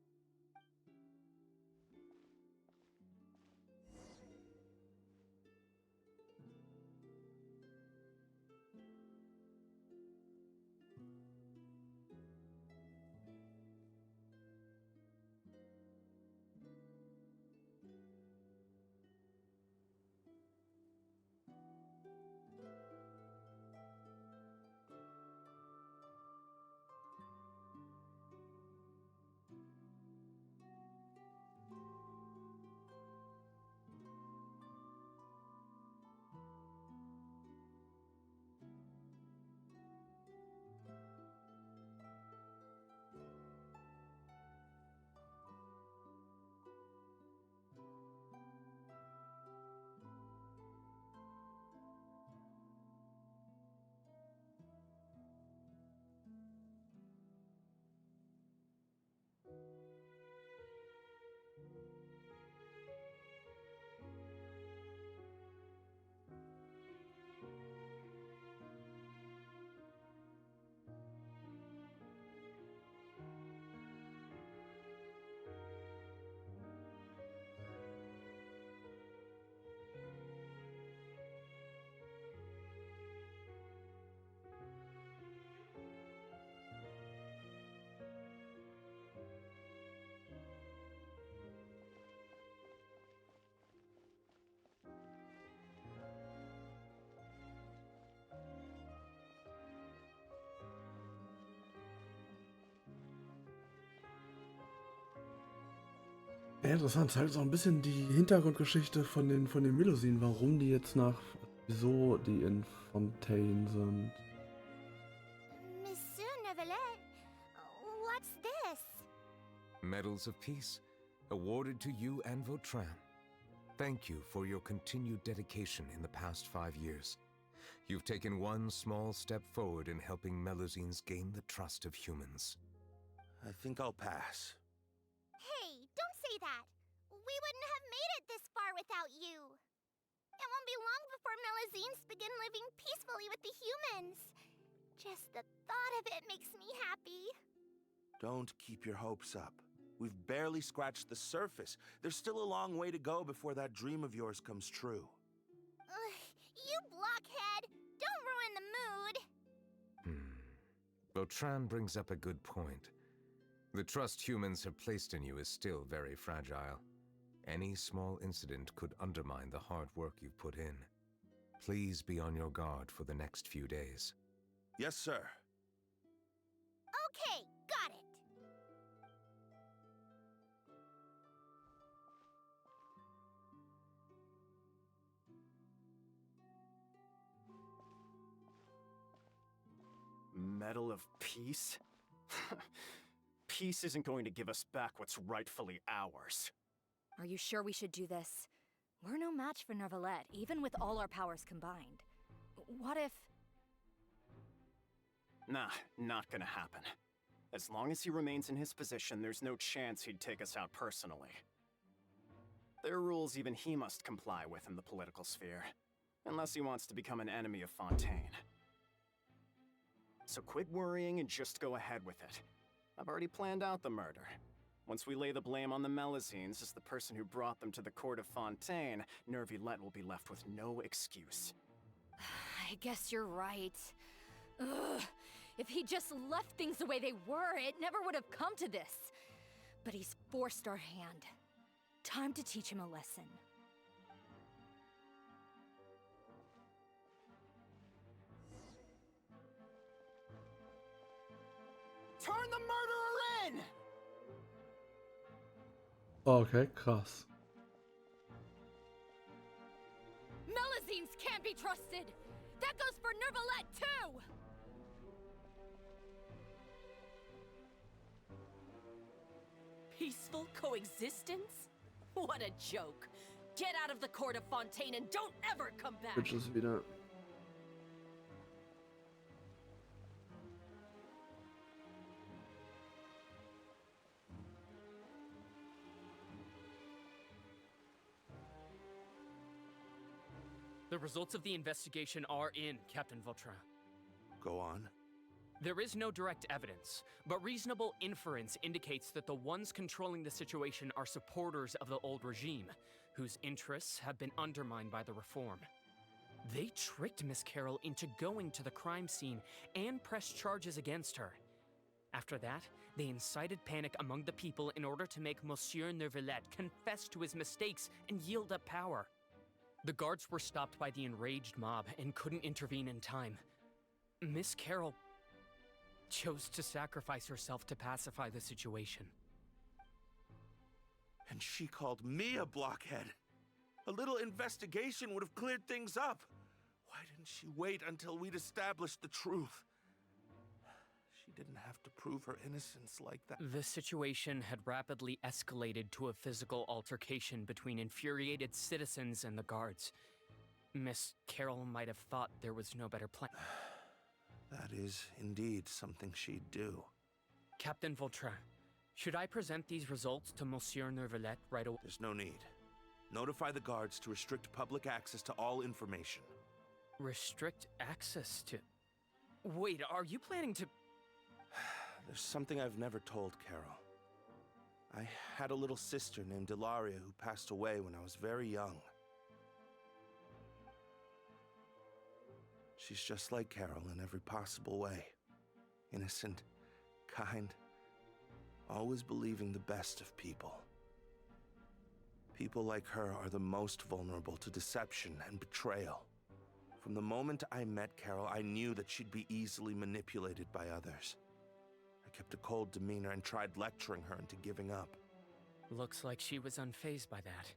Ja, interessant, zeigt uns auch ein bisschen die Hintergrundgeschichte von den Melusinen, warum die jetzt wieso die in Fontaine sind. Monsieur Neuvie, what's this? Medals of Peace, awarded to you and Vautrin. Thank you for your continued dedication in the past 5 years. You've taken one small step forward in helping Melusines gain the trust of humans. I think I'll pass. Hey, don't say that. We wouldn't have made it this far without you. It won't be long before Melusines begin living peacefully with the humans. Just the thought of it makes me happy. Don't keep your hopes up. We've barely scratched the surface. There's still a long way to go before that dream of yours comes true. You blockhead! Don't ruin the mood! Vautrin brings up a good point. The trust humans have placed in you is still very fragile. Any small incident could undermine the hard work you've put in. Please be on your guard for the next few days. Yes, sir. Okay, got it. Medal of Peace? Peace isn't going to give us back what's rightfully ours. Are you sure we should do this? We're no match for Neuvie, even with all our powers combined. What if... Nah, not gonna happen. As long as he remains in his position, there's no chance he'd take us out personally. There are rules even he must comply with in the political sphere, unless he wants to become an enemy of Fontaine. So quit worrying and just go ahead with it. I've already planned out the murder. Once we lay the blame on the Melusines as the person who brought them to the court of Fontaine, Neuvie will be left with no excuse. I guess you're right. Ugh. If he just left things the way they were, it never would have come to this. But he's forced our hand. Time to teach him a lesson. Turn the murderer in! Okay, krass. Melusines can't be trusted! That goes for Neuvie too! Peaceful coexistence? What a joke. Get out of the court of Fontaine and don't ever come back. Bitches wieder. The results of the investigation are in, Captain Vautrin. Go on. There is no direct evidence, but reasonable inference indicates that the ones controlling the situation are supporters of the old regime, whose interests have been undermined by the reform. They tricked Miss Carroll into going to the crime scene and pressed charges against her. After that, they incited panic among the people in order to make Monsieur Neuvillette confess to his mistakes and yield up power. The guards were stopped by the enraged mob and couldn't intervene in time. Miss Carroll chose to sacrifice herself to pacify the situation. And she called me a blockhead. A little investigation would have cleared things up. Why didn't she wait until we'd established the truth? She didn't have to prove her innocence like that. The situation had rapidly escalated to a physical altercation between infuriated citizens and the guards. Miss Carroll might have thought there was no better plan. That is indeed something she'd do. Captain Vautrin, should I present these results to Monsieur Neuvillette right away? There's no need. Notify the guards to restrict public access to all information. Restrict access to... Wait, are you planning to... There's something I've never told Carol. I had a little sister named Ilaria who passed away when I was very young. She's just like Carol in every possible way. Innocent, kind, always believing the best of people. People like her are the most vulnerable to deception and betrayal. From the moment I met Carol, I knew that she'd be easily manipulated by others. I kept a cold demeanor and tried lecturing her into giving up. Looks like she was unfazed by that.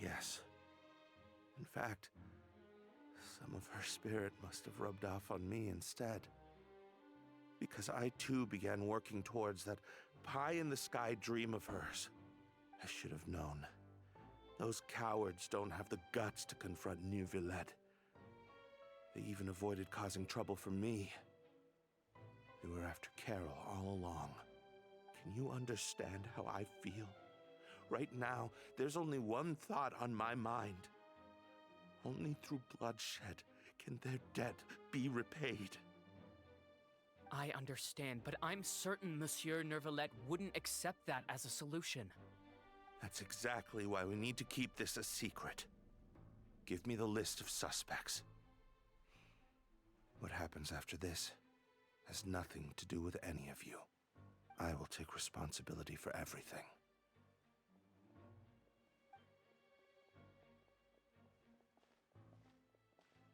Yes. In fact, some of her spirit must have rubbed off on me instead. Because I too began working towards that pie-in-the-sky dream of hers. I should have known. Those cowards don't have the guts to confront Neuvillette. They even avoided causing trouble for me. They were after Carol all along. Can you understand how I feel? Right now, there's only one thought on my mind. Only through bloodshed can their debt be repaid. I understand, but I'm certain Monsieur Neuvillette wouldn't accept that as a solution. That's exactly why we need to keep this a secret. Give me the list of suspects. What happens after this has nothing to do with any of you. I will take responsibility for everything.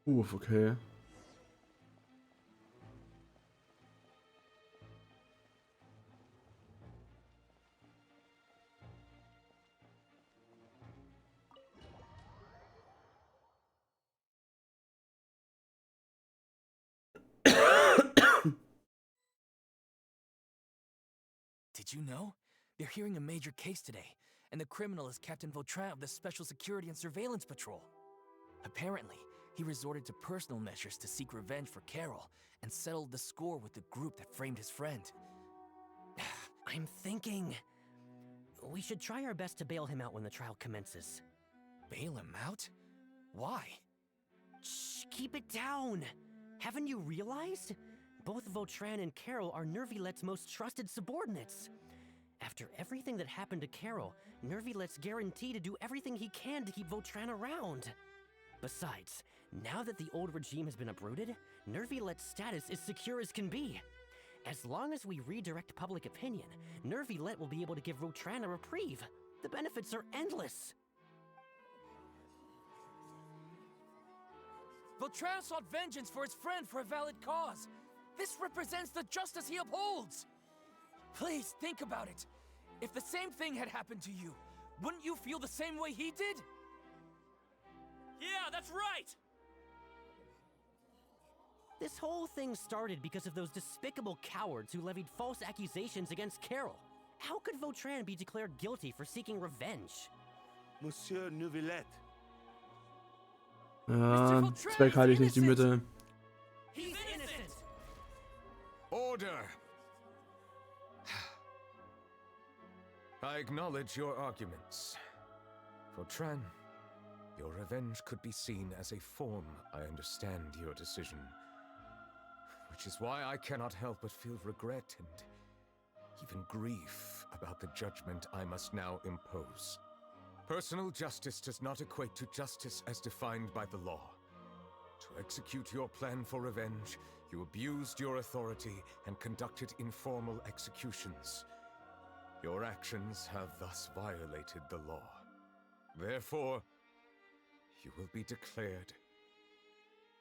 Okay. Did you know? They're hearing a major case today, and the criminal is Captain Vautrin of the Special Security and Surveillance Patrol. Apparently, he resorted to personal measures to seek revenge for Carol and settled the score with the group that framed his friend. I'm thinking... we should try our best to bail him out when the trial commences. Bail him out? Why? Shh, keep it down! Haven't you realized? Both Vautrin and Carol are Neuvillette's most trusted subordinates. After everything that happened to Carol, Neuvillette's guaranteed to do everything he can to keep Vautrin around. Besides, now that the old regime has been uprooted, Neuvillette's status is secure as can be. As long as we redirect public opinion, Neuvillette will be able to give Vautrin a reprieve. The benefits are endless. Vautrin sought vengeance for his friend for a valid cause. This represents the justice he upholds. Please think about it. If the same thing had happened to you, wouldn't you feel the same way he did? Yeah, that's right! This whole thing started because of those despicable cowards who levied false accusations against Carol. How could Vautrin be declared guilty for seeking revenge? Monsieur Neuvillette. Ja, Zweck halte ich nicht die Mitte. He's innocent. Order! I acknowledge your arguments. Vautrin, your revenge could be seen as a form. I understand your decision. Which is why I cannot help but feel regret and even grief about the judgment I must now impose. Personal justice does not equate to justice as defined by the law. To execute your plan for revenge, you abused your authority and conducted informal executions. Your actions have thus violated the law. Therefore, you will be declared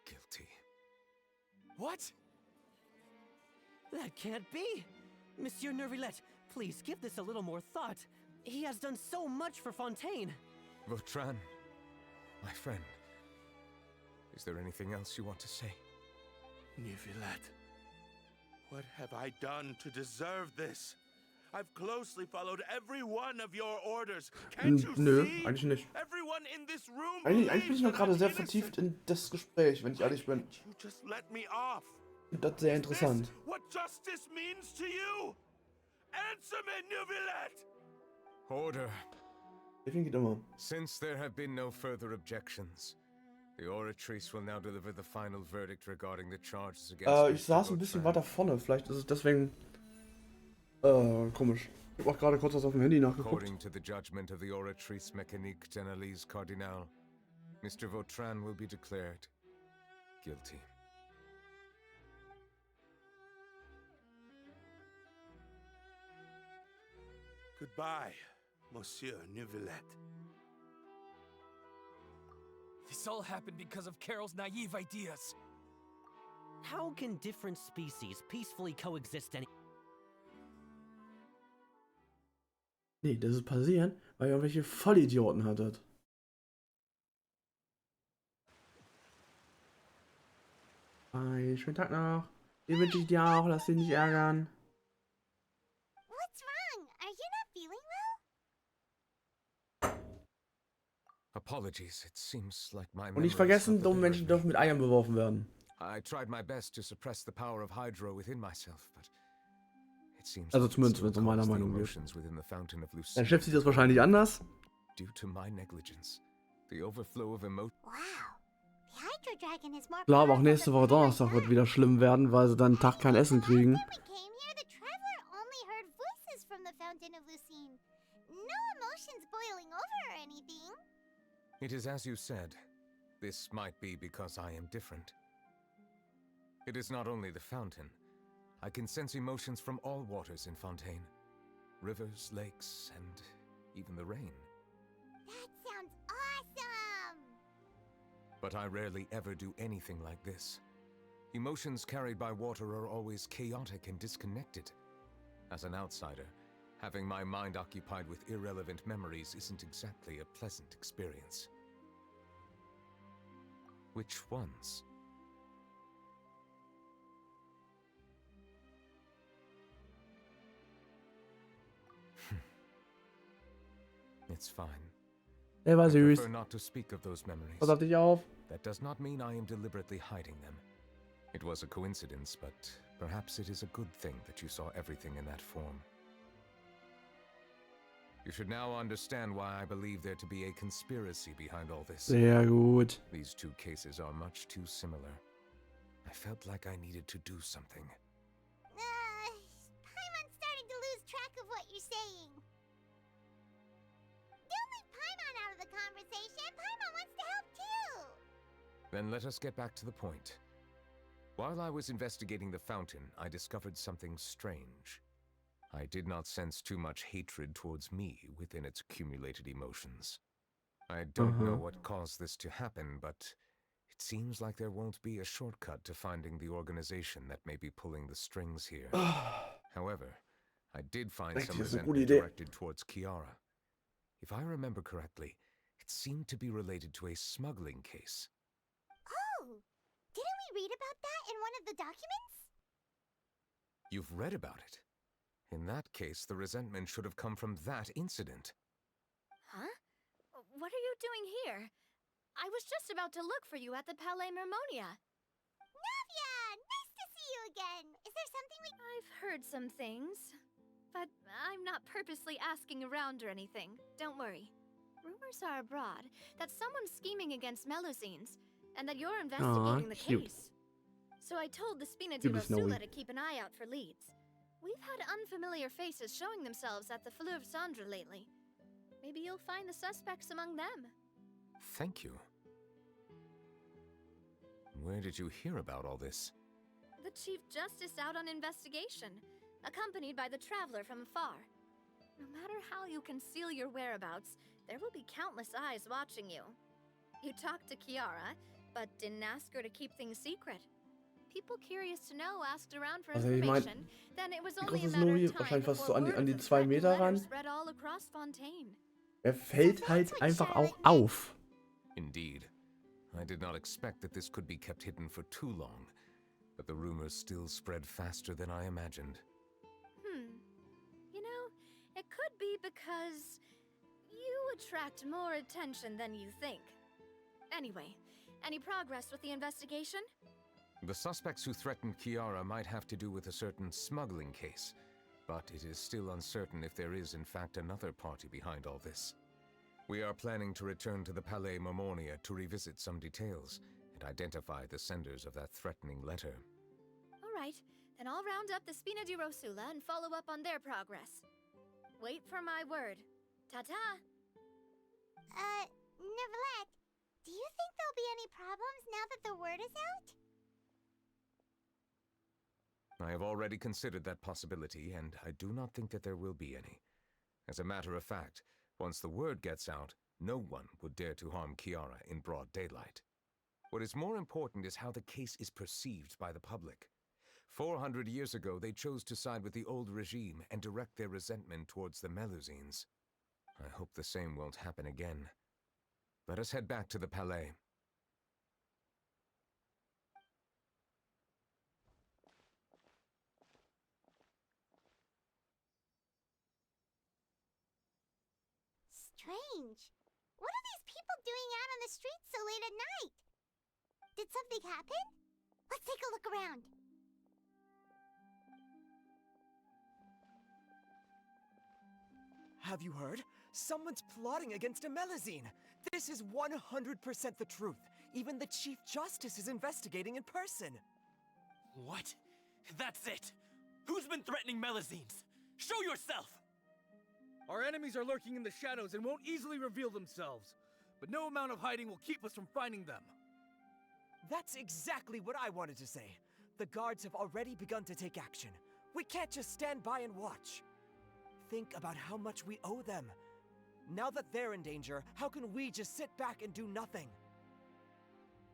guilty. What? That can't be! Monsieur Neuvillette, please give this a little more thought. He has done so much for Fontaine. Vautrin, my friend, is there anything else you want to say? Neuvillette, what have I done to deserve this? I've closely followed every one of your orders. Can't you Nö, see? eigentlich nicht. Everyone in this room Eigentlich bin ich noch gerade sehr vertieft in das Gespräch, wenn ich ehrlich bin. You just let me off. Ich finde das sehr interessant. Is this what justice means to you? Answer me, Neuvillette! Order. Geht immer. Since there have been no further objections, the Oratrice will now deliver the final verdict regarding the charges against Ich saß ein bisschen weiter vorne, vielleicht ist es deswegen komisch. Ich habe auch gerade kurz was auf dem Handy nachgeguckt. According to the judgment of the Oratrice Mécanique d'Analyse Cardinal, Mr. Vautrin will be declared guilty. Goodbye, Monsieur Neuvillette. This all happened because of Carol's naive ideas. How can different species peacefully coexist Nee, das ist passieren, weil ihr irgendwelche Vollidioten hattet. Bye, schönen Tag noch. Den wünsche ich dir auch, lass dich nicht ärgern. What's wrong? Are you not feeling well? Apologies, it seems like my Und nicht memories vergessen, have dumme the Menschen dürfen mit Eiern beworfen werden. I tried my best to suppress the power of Hydro within myself, but it seems Also like it zumindest, still wenn es um meiner caused the Meinung geht. emotions within the Fountain of Dein Lucine Chef sieht das wahrscheinlich anders. due to my negligence. The overflow of emotion. Wow. The Hydro Dragon is more Klar, aber auch powerful nächste than Woche ever Donnerstag wird yet. wieder schlimm werden, weil sie dann einen Tag kein Essen kriegen. When we came here, the traveler only heard voices from the Fountain of Lucine. No emotions boiling over or anything. It is as you said. This might be because I am different. It is not only the fountain. I can sense emotions from all waters in Fontaine. Rivers, lakes, and even the rain. That sounds awesome! But I rarely ever do anything like this. Emotions carried by water are always chaotic and disconnected. As an outsider, having my mind occupied with irrelevant memories isn't exactly a pleasant experience. Which ones? It's fine. Der war I süß. prefer not to speak of those memories. Pass auf dich auf. That does not mean I am deliberately hiding them. It was a coincidence, but perhaps it is a good thing that you saw everything in that form. You should now understand why I believe there to be a conspiracy behind all this. Sehr gut. These two cases are much too similar. I felt like I needed to do something. Paimon's starting to lose track of what you're saying. Don't leave Paimon out of the conversation. Paimon wants to help too. Then let us get back to the point. While I was investigating the fountain, I discovered something strange. I did not sense too much hatred towards me within its accumulated emotions. I don't know what caused this to happen, but it seems like there won't be a shortcut to finding the organization that may be pulling the strings here. However, I did find some resentment directed towards Chiara. If I remember correctly, it seemed to be related to a smuggling case. Oh! Didn't we we read about that in one of the documents? You've read about it. In that case, the resentment should have come from that incident. Huh? What are you doing here? I was just about to look for you at the Palais Mermonia. Neuvie! Nice to see you again! Is there something we— I've heard some things, but I'm not purposely asking around or anything. Don't worry. Rumors are abroad that someone's scheming against Melusines, and that you're investigating the cute. case. So I told the Spina di Cute as Rosula Neuvie. to keep an eye out for leads. We've had unfamiliar faces showing themselves at the Fleuve Cendre lately. Maybe you'll find the suspects among them. Thank you. Where did you hear about all this? The Chief Justice out on investigation, accompanied by the Traveler from afar. No matter how you conceal your whereabouts, there will be countless eyes watching you. You talked to Kiara, but didn't ask her to keep things secret. People curious to know asked around for Also, ich mein, information, then it was wie only groß a ist matter Neuvie? of time Wahrscheinlich fast so before an word die of the 2 threatening Meter letter ran. spread all across Fontaine. Er fällt halt einfach auch auf. Indeed. I did not expect that this could be kept hidden for too long, but the rumors still spread faster than I imagined. You know, it could be because you attract more attention than you think. Anyway, any progress with the investigation? The suspects who threatened Kiara might have to do with a certain smuggling case, but it is still uncertain if there is in fact another party behind all this. We are planning to return to the Palais Mermonia to revisit some details and identify the senders of that threatening letter. All right, then I'll round up the Spina di Rosula and follow up on their progress. Wait for my word. Ta-ta! Neuvillette, do you think there'll be any problems now that the word is out? I have already considered that possibility, and I do not think that there will be any. As a matter of fact, once the word gets out, no one would dare to harm Kiara in broad daylight. What is more important is how the case is perceived by the public. 400 years ago, they chose to side with the old regime and direct their resentment towards the Melusines. I hope the same won't happen again. Let us head back to the Palais. Strange. What are these people doing out on the streets so late at night? Did something happen? Let's take a look around. Have you heard? Someone's plotting against a Melusine. This is 100% the truth. Even the Chief Justice is investigating in person. What? That's it! Who's been threatening Melusines? Show yourself! Our enemies are lurking in the shadows and won't easily reveal themselves. But no amount of hiding will keep us from finding them. That's exactly what I wanted to say. The guards have already begun to take action. We can't just stand by and watch. Think about how much we owe them. Now that they're in danger, how can we just sit back and do nothing?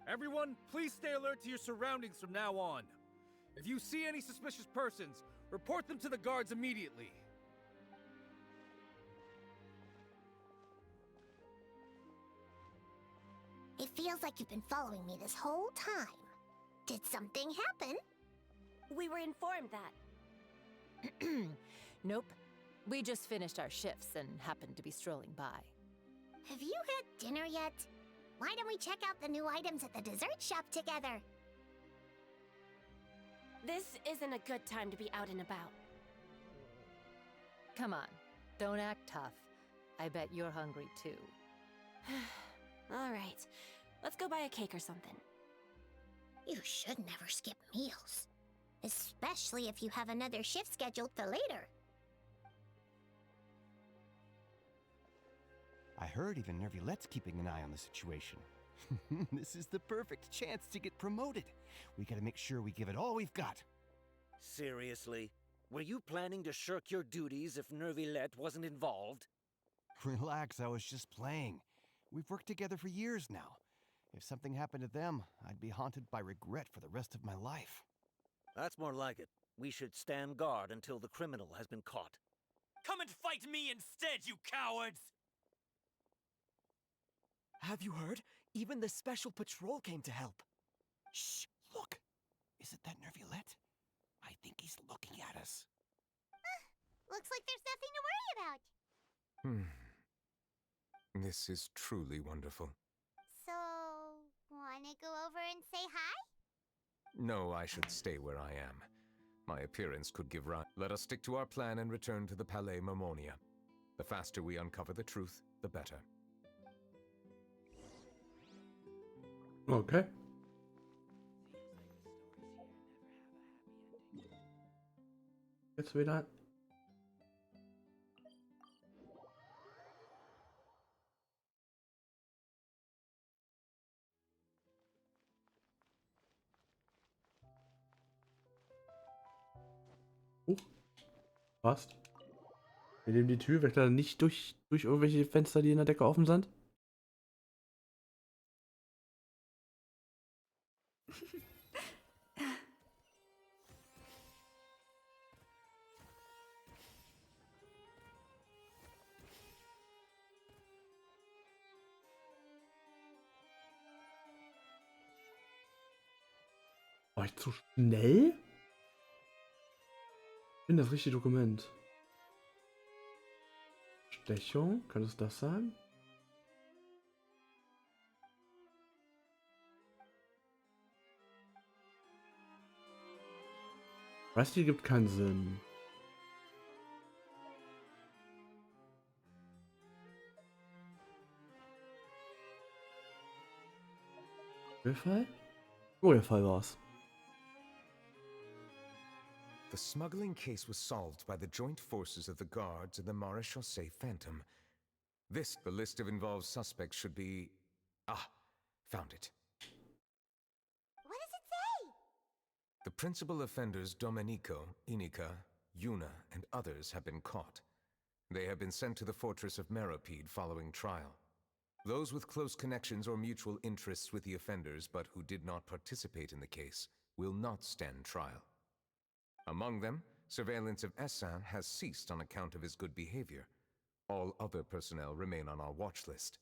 Everyone, please stay alert to your surroundings from now on. If you see any suspicious persons, report them to the guards immediately. It feels like you've been following me this whole time. Did something happen? We were informed that. Nope. We just finished our shifts and happened to be strolling by. Have you had dinner yet? Why don't we check out the new items at the dessert shop together? This isn't a good time to be out and about. Come on, don't act tough. I bet you're hungry too. All right, let's go buy a cake or something. You should never skip meals. Especially if you have another shift scheduled for later. I heard even Neuvillette's keeping an eye on the situation. This is the perfect chance to get promoted. We gotta make sure we give it all we've got. Seriously? Were you planning to shirk your duties if Neuvillette wasn't involved? Relax, I was just playing. We've worked together for years now. If something happened to them, I'd be haunted by regret for the rest of my life. That's more like it. We should stand guard until the criminal has been caught. Come and fight me instead, you cowards! Have you heard? Even the Special Patrol came to help. Shh! Look, isn't that Neuvie? I think he's looking at us. Looks like there's nothing to worry about. This is truly wonderful. So, wanna go over and say hi? No, I should stay where I am. My appearance could give rise. Let us stick to our plan and return to the Palais Mermonia. The faster we uncover the truth, the better. Okay. Jetzt wieder. Passt. Wir nehmen die Tür, weg da nicht durch irgendwelche Fenster, die in der Decke offen sind. War ich zu schnell? Ich finde das richtige Dokument. Stechung? Könnte es das sein? Weiß, die gibt keinen Sinn. Fall? Fall war's. The smuggling case was solved by the joint forces of the guards and the Maréchaussée Phantom. The list of involved suspects should be... Ah, found it. What does it say? The principal offenders Domenico, Inica, Yuna, and others have been caught. They have been sent to the fortress of Meropide following trial. Those with close connections or mutual interests with the offenders but who did not participate in the case will not stand trial. Among them, surveillance of Essin has ceased on account of his good behavior. All other personnel remain on our watch list.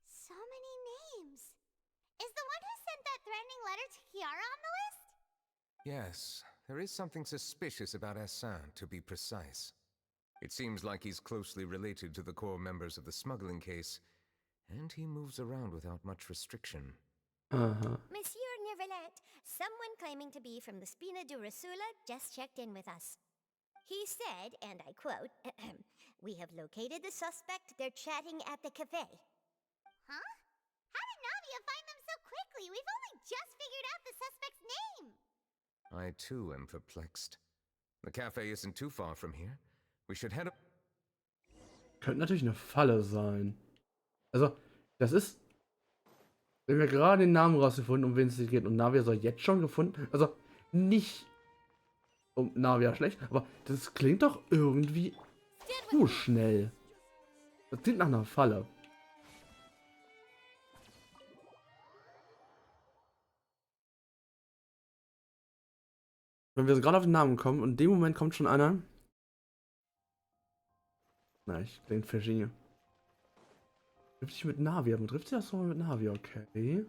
So many names. Is the one who sent that threatening letter to Kiara on the list? Yes, there is something suspicious about Essin, to be precise. It seems like he's closely related to the core members of the smuggling case, and he moves around without much restriction. Monsieur Neuvie, someone claiming to be from the Spina di Rosula just checked in with us. He said, and I quote, "We have located the suspect. They're chatting at the cafe." Huh? How did Navia find them so quickly? We've only just figured out the suspect's name. I too am perplexed. The cafe isn't too far from here. We should head up. Könnte natürlich eine Falle sein. Also, das ist... Wir haben ja gerade den Namen rausgefunden, um wen es geht. Und Navia soll jetzt schon gefunden... Also, nicht... Um Navia schlecht, aber das klingt doch irgendwie... zu schnell. Das klingt nach einer Falle. Wenn wir gerade auf den Namen kommen und in dem Moment kommt schon einer... Na, ich klingt fishy. Trifft sich mit Navi, aber trifft sich das so mit Navi, okay.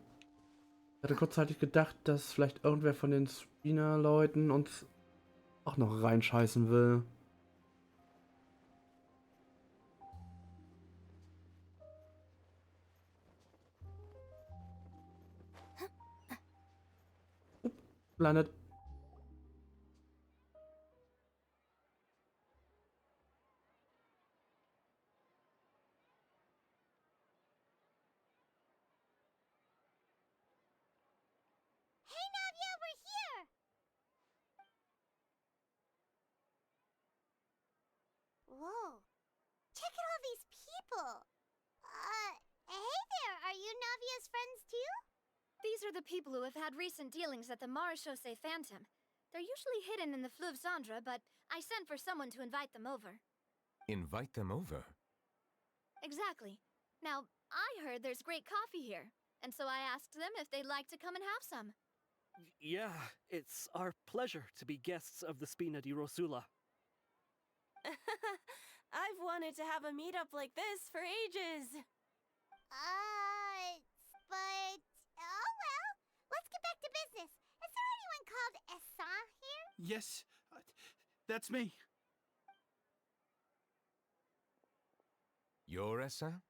Ich hatte kurzzeitig gedacht, dass vielleicht irgendwer von den Spina-Leuten uns auch noch reinscheißen will. Landet. Hey Navia, we're here! Whoa. Check out all these people! Hey there, are you Navia's friends too? These are the people who have had recent dealings at the Maréchaussée Phantom. They're usually hidden in the Fleuve Cendre, but I sent for someone to invite them over. Invite them over? Exactly. Now, I heard there's great coffee here, and so I asked them if they'd like to come and have some. Yeah, it's our pleasure to be guests of the Spina di Rosula. I've wanted to have a meetup like this for ages. But... Oh well, let's get back to business. As called Essa here? Yes, that's me. You're Essa?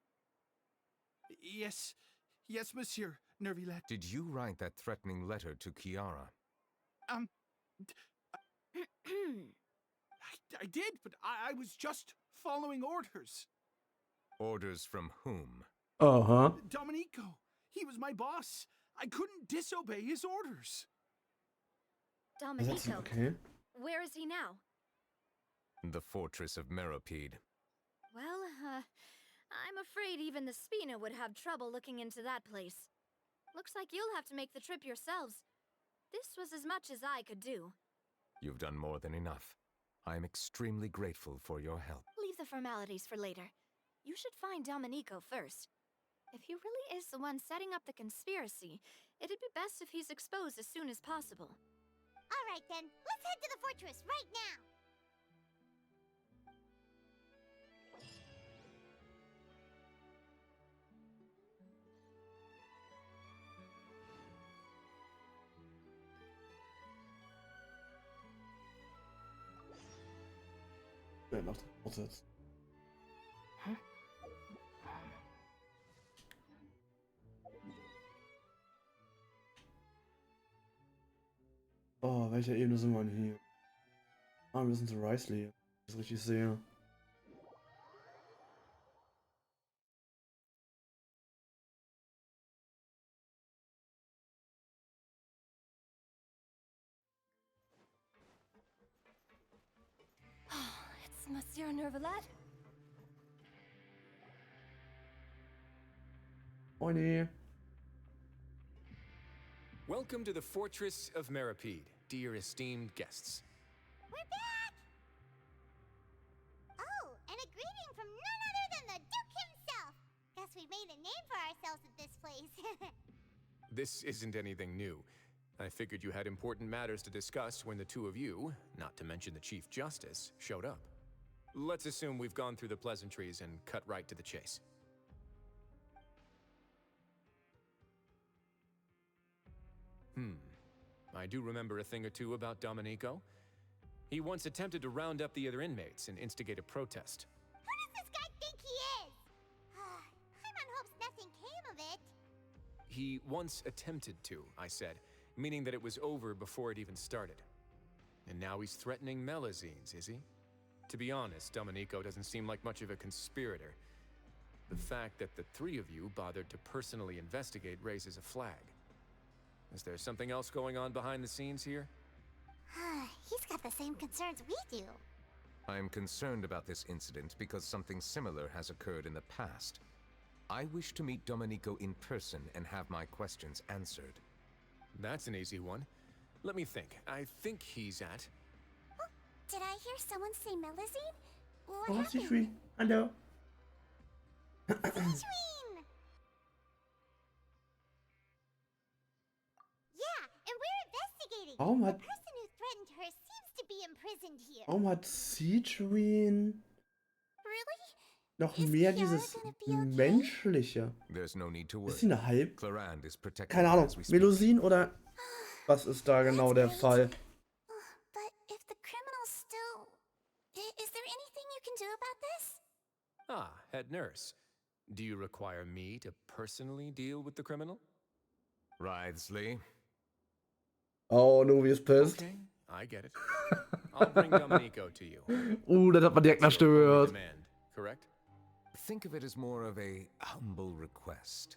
Yes, Monsieur Nervilet. Did you write that threatening letter to Kiara? I did, but I was just following orders. Orders from whom? Domenico. He was my boss. I couldn't disobey his orders. Domenico. Okay. Where is he now? The fortress of Meropide. Well, I'm afraid even the Spina would have trouble looking into that place. Looks like you'll have to make the trip yourselves. This was as much as I could do. You've done more than enough. I'm extremely grateful for your help. Leave the formalities for later. You should find Domenico first. If he really is the one setting up the conspiracy, it'd be best if he's exposed as soon as possible. All right then, let's head to the fortress right now. Ja, noch Prozess. Oh, welcher Ebene sind wir denn hier? Ah, wir sind zu Risley, wenn ich das richtig sehe. It's Monsieur Nervilet. Moini. Welcome to the Fortress of Meropide, dear esteemed guests. We're back! Oh, and a greeting from none other than the Duke himself! Guess we've made a name for ourselves at this place. This isn't anything new. I figured you had important matters to discuss when the two of you, not to mention the Chief Justice, showed up. Let's assume we've gone through the pleasantries and cut right to the chase. I do remember a thing or two about Domenico. He once attempted to round up the other inmates and instigate a protest. Who does this guy think he is? Paimon hopes nothing came of it. He once attempted to, I said, meaning that it was over before it even started. And now he's threatening Melazines, is he? To be honest, Domenico doesn't seem like much of a conspirator. The fact that the three of you bothered to personally investigate raises a flag. Is there something else going on behind the scenes here? He's got the same concerns we do. I'm concerned about this incident because something similar has occurred in the past. I wish to meet Domenico in person and have my questions answered. That's an easy one. Let me think. I think he's at... Oh, did I hear someone say Melazine? What Oh, happened? Citrine. Hallo. Citrine! Yeah, and we're investigating. Warum The hat, person who threatened her seems to be imprisoned here. warum hat Citrine Really? noch Is mehr Kiara dieses gonna be okay? Menschliche? There's no need to worry. Ist sie eine Halb? Clarand is protected Keine Ahnung, as we speak. Melusine oder was ist da genau der Fall? But if the criminal's still... Is there anything you can do about this? Ah, head nurse. Do you require me to personally deal with the criminal? Writhsley. Oh, Neuvie ist pissed. Okay, I get it. I'll bring Domenico to you. Das hat man direkt nach Stimme gehört. Demand, correct? Think of it as more of a humble request.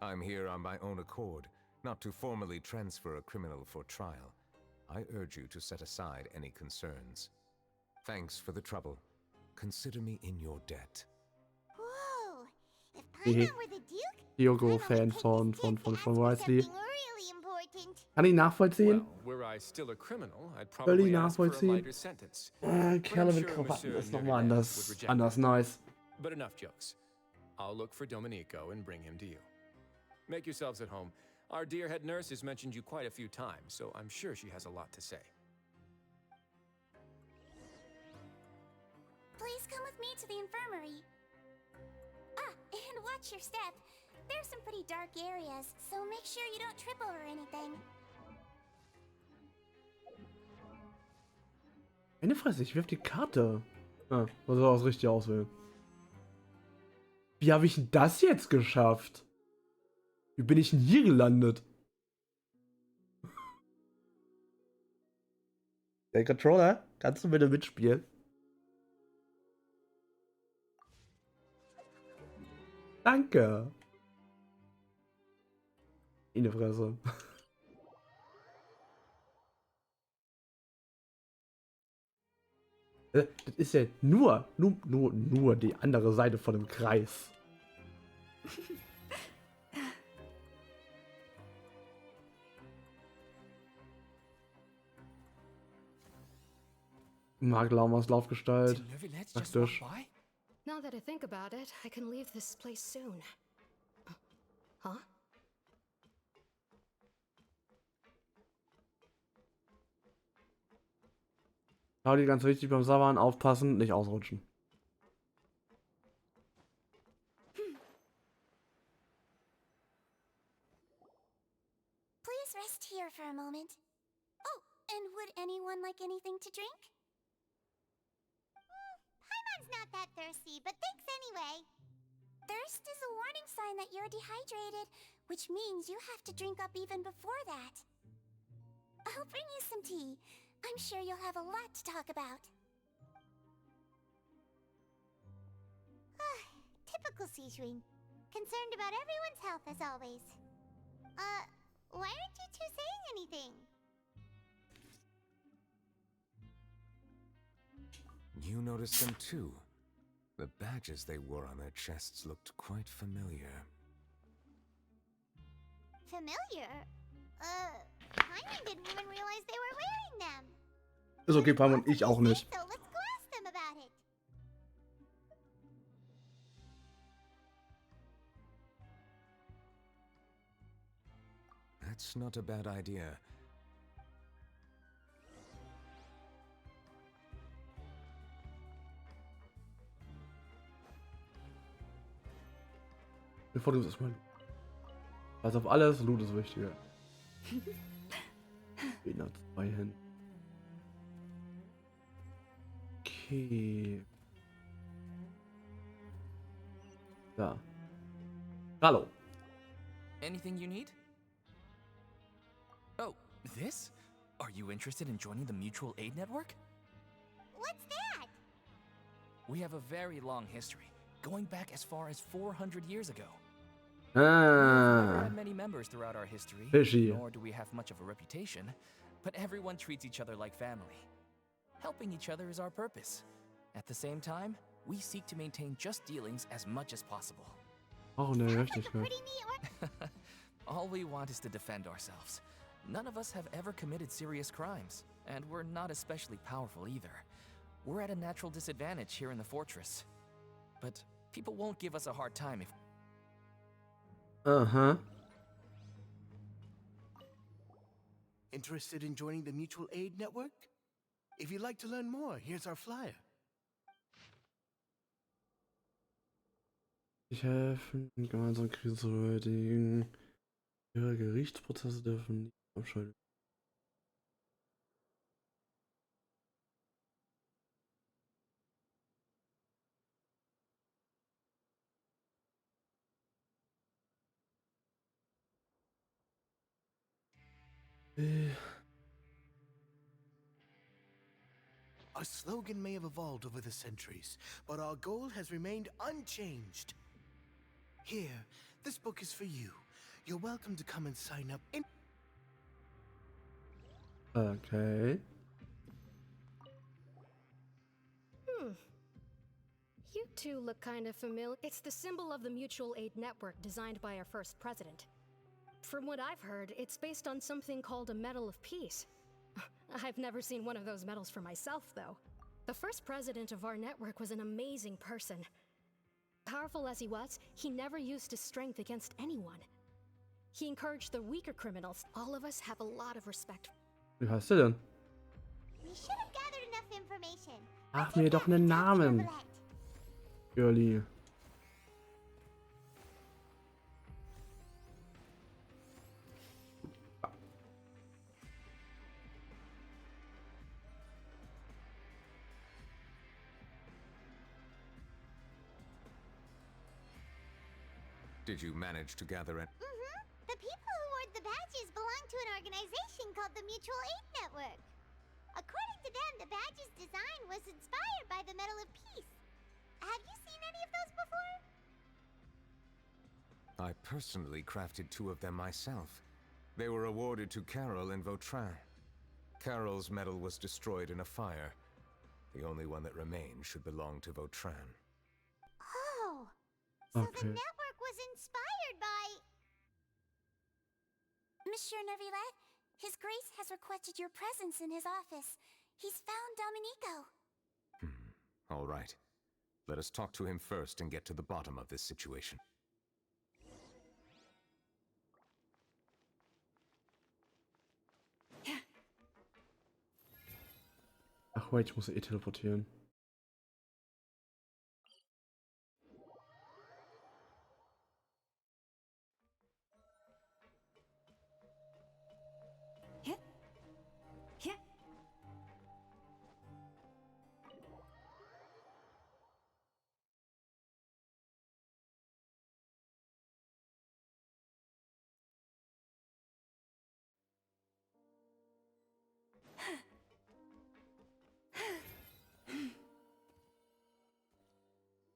I'm here on my own accord, not to formally transfer a criminal for trial. I urge you to set aside any concerns. Thanks for the trouble. Consider me in your debt. Whoa! If Hehe. Paimon were the Duke, Diogo-Fan von Risley. really important. Kann ich nachvollziehen? Well, were I still a criminal, I'd probably Völlig ask for a nachvollziehen. lighter sentence. Kerle mit sure Krawatten Monsieur ist nochmal Neuvie anders, would reject anders that. nice. But enough jokes. I'll look for Domenico and bring him to you. Make yourselves at home. Our dear head nurse has mentioned you quite a few times, so I'm sure she has a lot to say. Please come with me to the infirmary. Ah, and watch your step. There's some pretty dark areas, so make sure you don't trip over anything. Eine Fresse, ich wirf die Karte. Ah, was soll das richtig auswählen? Wie habe ich denn das jetzt geschafft? Wie bin ich denn hier gelandet? Der Controller, kannst du bitte mitspielen? Danke. In die Fresse. Das ist ja nur die andere Seite von dem Kreis. Magelaumers Laufgestalt. Praktisch. Now that I think about it, I can leave this place soon. Huh? Claudi, ganz wichtig beim Sabbern, aufpassen, nicht ausrutschen. Please rest here for a moment. Oh, and would anyone like anything to drink? Paimon's not that thirsty, but thanks anyway. Thirst is a warning sign that you're dehydrated, which means you have to drink up even before that. I'll bring you some tea. I'm sure you'll have a lot to talk about. Typical Sijun. Concerned about everyone's health as always. Why aren't you two saying anything? You noticed them too. The badges they wore on their chests looked quite familiar. Familiar? Paimon didn't even realize they were wearing them. Ist okay, Paimon, ich auch nicht. So let's go ask them about it. That's not a bad idea. Bevor du das mal. Also auf alles, Loot ist wichtiger. Bin hat 2 Hände. Okay. Da. Hallo. Anything you need? Oh, this? Are you interested in joining the Mutual Aid Network? What's that? We have a very long history, going back as far as 400 years ago. Ah. We've never had many members throughout our history, Fishy. nor do we have much of a reputation, but everyone treats each other like family. Helping each other is our purpose. At the same time, we seek to maintain just dealings as much as possible. Oh, ne, richtig gut. All we want is to defend ourselves. None of us have ever committed serious crimes, and we're not especially powerful either. We're at a natural disadvantage here in the fortress. But people won't give us a hard time if... Uh-huh. Interested in joining the Mutual Aid Network? If you'd like to learn more, here's our flyer. Ich helfen, gemeinsam Krisen zu bewältigen. Ihre Gerichtsprozesse dürfen nicht abschalten. Our slogan may have evolved over the centuries, but our goal has remained unchanged. Here, this book is for you. You're welcome to come and sign up in... Okay. You two look kind of familiar. It's the symbol of the Mutual Aid Network designed by our first president. From what I've heard, it's based on something called a Medal of Peace. I've never seen one of those medals for myself, though. The first president of our network was an amazing person. Powerful as he was, he never used his strength against anyone. He encouraged the weaker criminals. All of us have a lot of respect. Wie heißt der denn? We should have gathered enough information. Ach, mir doch einen Namen. Girlie. Did you manage to gather it? Mm-hmm. The people who wore the badges belong to an organization called the Mutual Aid Network. According to them, the badge's design was inspired by the Medal of Peace. Have you seen any of those before? I personally crafted 2 of them myself. They were awarded to Carol and Vautrin. Carol's medal was destroyed in a fire. The only one that remained should belong to Vautrin. Oh, so the network was inspired by... Monsieur Neuvie, His Grace has requested your presence in his office. He's found Domenico. All right. Let us talk to him first and get to the bottom of this situation. Ach wait, ich muss eh teleportieren.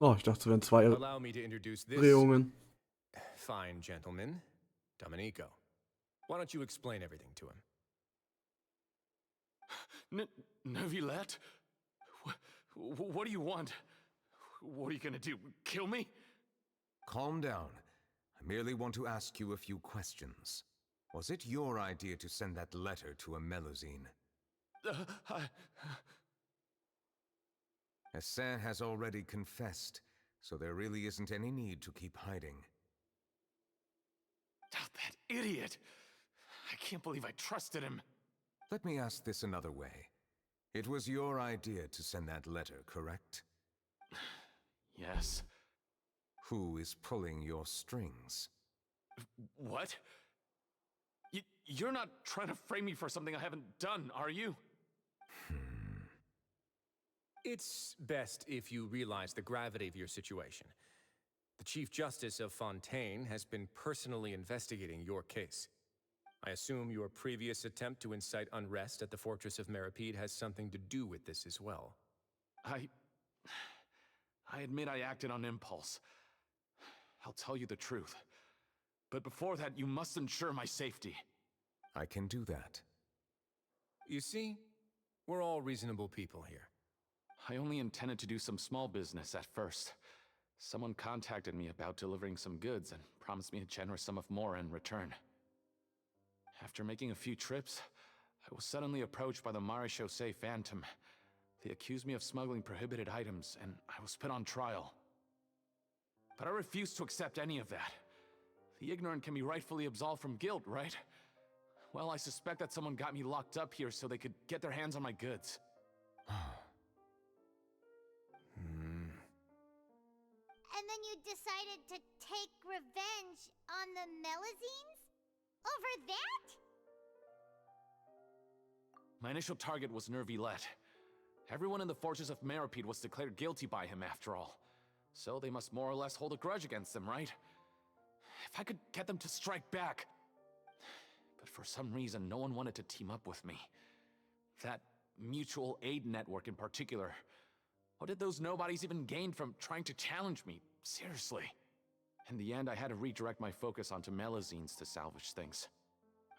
Oh, ich dachte, es wären 2 Allow me to introduce this Drehungen. fine gentleman, Domenico. Why don't you explain everything to him? Neuvie? What do you want? What are you gonna do? Kill me? Calm down. I merely want to ask you a few questions. Was it your idea to send that letter to a Melusine? Hassan has already confessed, so there really isn't any need to keep hiding. Oh, that idiot! I can't believe I trusted him. Let me ask this another way. It was your idea to send that letter, correct? Yes. Who is pulling your strings? What? You're not trying to frame me for something I haven't done, are you? It's best if you realize the gravity of your situation. The Chief Justice of Fontaine has been personally investigating your case. I assume your previous attempt to incite unrest at the Fortress of Meripede has something to do with this as well. I admit I acted on impulse. I'll tell you the truth. But before that, you must ensure my safety. I can do that. You see, we're all reasonable people here. I only intended to do some small business at first. Someone contacted me about delivering some goods and promised me a generous sum of more in return. After making a few trips, I was suddenly approached by the Maréchaussée Phantom. They accused me of smuggling prohibited items, and I was put on trial. But I refused to accept any of that. The ignorant can be rightfully absolved from guilt, right? Well, I suspect that someone got me locked up here so they could get their hands on my goods. And then you decided to take revenge on the Melusines? Over that? My initial target was Neuvie. Everyone in the Fortress of Meripede was declared guilty by him after all. So they must more or less hold a grudge against him, right? If I could get them to strike back. But for some reason, no one wanted to team up with me. That mutual aid network in particular. What did those nobodies even gain from trying to challenge me? Seriously. In the end, I had to redirect my focus onto Melusines to salvage things.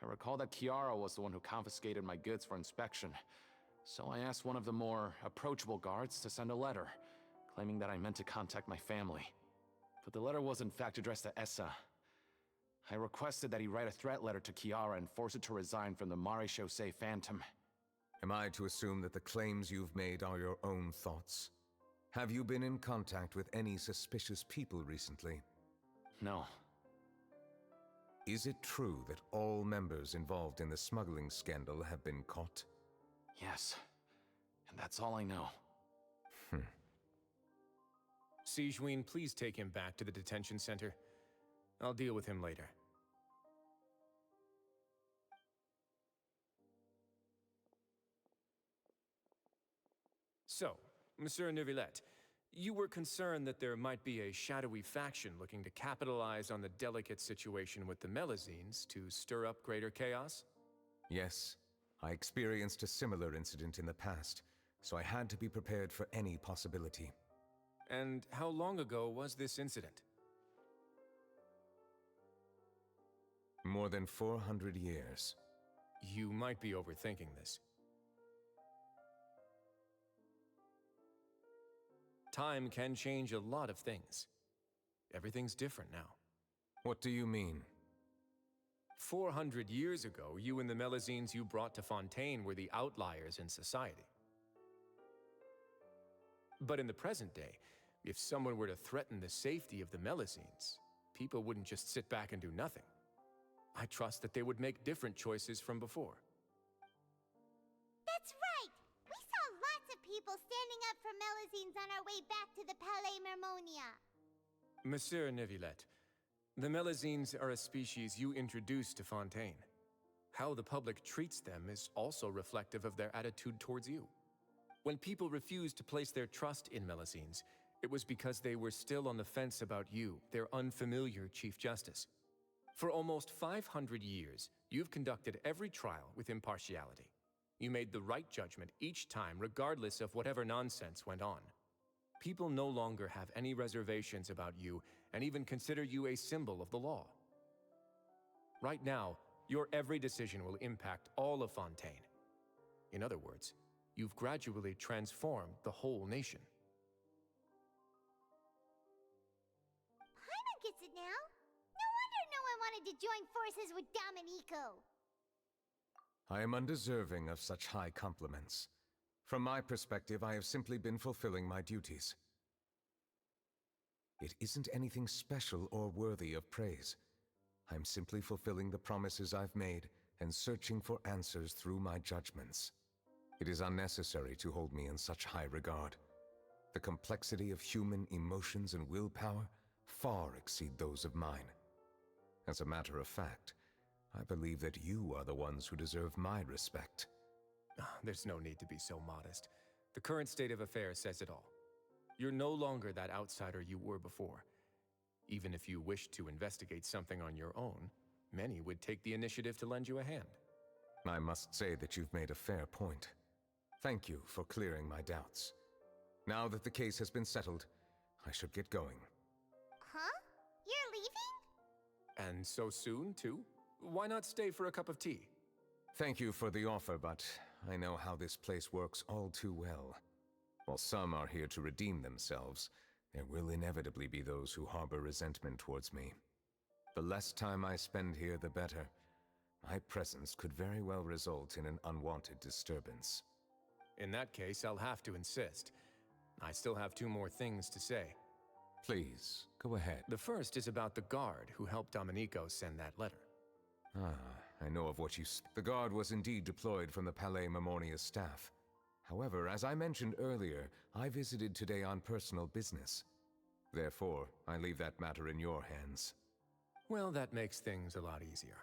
I recall that Chiara was the one who confiscated my goods for inspection, so I asked one of the more approachable guards to send a letter, claiming that I meant to contact my family. But the letter was in fact addressed to Essa. I requested that he write a threat letter to Chiara and force it to resign from the Maréchaussée Phantom. Am I to assume that the claims you've made are your own thoughts? Have you been in contact with any suspicious people recently? No. Is it true that all members involved in the smuggling scandal have been caught? Yes. And that's all I know. Sigewinne, please take him back to the detention center. I'll deal with him later. So, Monsieur Neuvie, You were concerned that there might be a shadowy faction looking to capitalize on the delicate situation with the Melazines to stir up greater chaos? Yes, I experienced a similar incident in the past, so I had to be prepared for any possibility. And how long ago was this incident? More than 400 years. You might be overthinking this. Time can change a lot of things. Everything's different now. What do you mean? 400 years ago, you and the Melazines you brought to Fontaine were the outliers in society. But in the present day, if someone were to threaten the safety of the Melazines, people wouldn't just sit back and do nothing. I trust that they would make different choices from before. That's right! We saw lots of people standing up for Melazines on our way back to the Palais Mermonia. Monsieur Neuvie, the Melazines are a species you introduced to Fontaine. How the public treats them is also reflective of their attitude towards you. When people refused to place their trust in Melazines, it was because they were still on the fence about you, their unfamiliar Chief Justice. For almost 500 years, you've conducted every trial with impartiality. You made the right judgment each time, regardless of whatever nonsense went on. People no longer have any reservations about you and even consider you a symbol of the law. Right now, your every decision will impact all of Fontaine. In other words, you've gradually transformed the whole nation. Paimon gets it now. No wonder no one wanted to join forces with Domenico. I am undeserving of such high compliments. From my perspective, I have simply been fulfilling my duties. It isn't anything special or worthy of praise. I'm simply fulfilling the promises I've made and searching for answers through my judgments. It is unnecessary to hold me in such high regard. The complexity of human emotions and willpower far exceed those of mine. As a matter of fact, I believe that you are the ones who deserve my respect. There's no need to be so modest. The current state of affairs says it all. You're no longer that outsider you were before. Even if you wished to investigate something on your own, many would take the initiative to lend you a hand. I must say that you've made a fair point. Thank you for clearing my doubts. Now that the case has been settled, I should get going. Huh? You're leaving? And so soon, too? Why not stay for a cup of tea? Thank you for the offer, but I know how this place works all too well. While some are here to redeem themselves, there will inevitably be those who harbor resentment towards me. The less time I spend here, the better. My presence could very well result in an unwanted disturbance. In that case, I'll have to insist. I still have 2 more things to say. Please, go ahead. The first is about the guard who helped Domenico send that letter. I know of what you... The guard was indeed deployed from the Palais Mermonia's staff. However, as I mentioned earlier, I visited today on personal business. Therefore, I leave that matter in your hands. Well, that makes things a lot easier.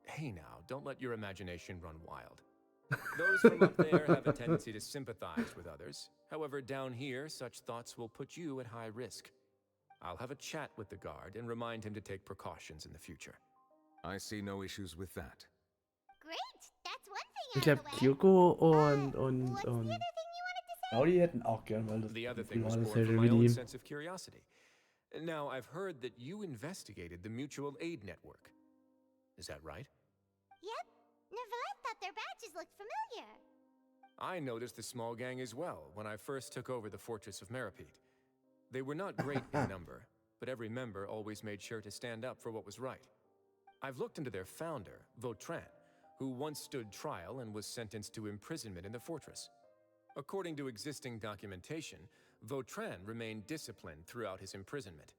Hey now, don't let your imagination run wild. Those from up there have a tendency to sympathize with others. However, down here, such thoughts will put you at high risk. I'll have a chat with the guard and remind him to take precautions in the future. I see no issues with that. Great, that's one thing Ich out glaube, of the way. Kyoko und What's the other thing you wanted to say? Audi hätten auch gern, weil das The other thing was private born from Session my mit own ihm. sense of curiosity. Now, I've heard that you investigated the mutual aid network. Is that right? Yep. Neuvie thought their badges looked familiar. I noticed the small gang as well when I first took over the Fortress of Meripede. They were not great in number, but every member always made sure to stand up for what was right. I've looked into their founder, Vautrin, who once stood trial and was sentenced to imprisonment in the fortress. According to existing documentation, Vautrin remained disciplined throughout his imprisonment.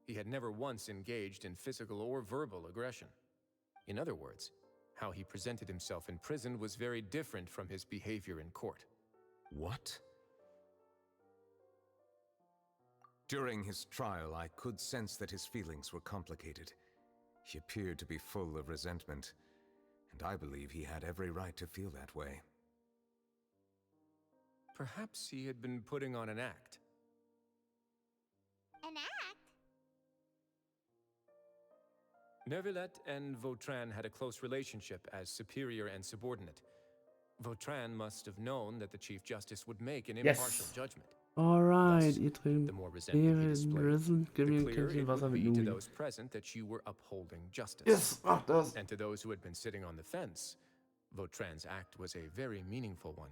He had never once engaged in physical or verbal aggression. In other words, how he presented himself in prison was very different from his behavior in court. What? During his trial, I could sense that his feelings were complicated. He appeared to be full of resentment, and I believe he had every right to feel that way. Perhaps he had been putting on an act. An act? Neuvillette and Vautrin had a close relationship as superior and subordinate. Vautrin must have known that the Chief Justice would make an impartial judgment. Alright, Thus, ihr trinkt the more resentment he displayed, gib mir the ein clearer Kännchen it Wasser would mit be to Neuvie. those present that you were upholding justice. Yes, mach das. And to those who had been sitting on the fence, Vautrin's act was a very meaningful one.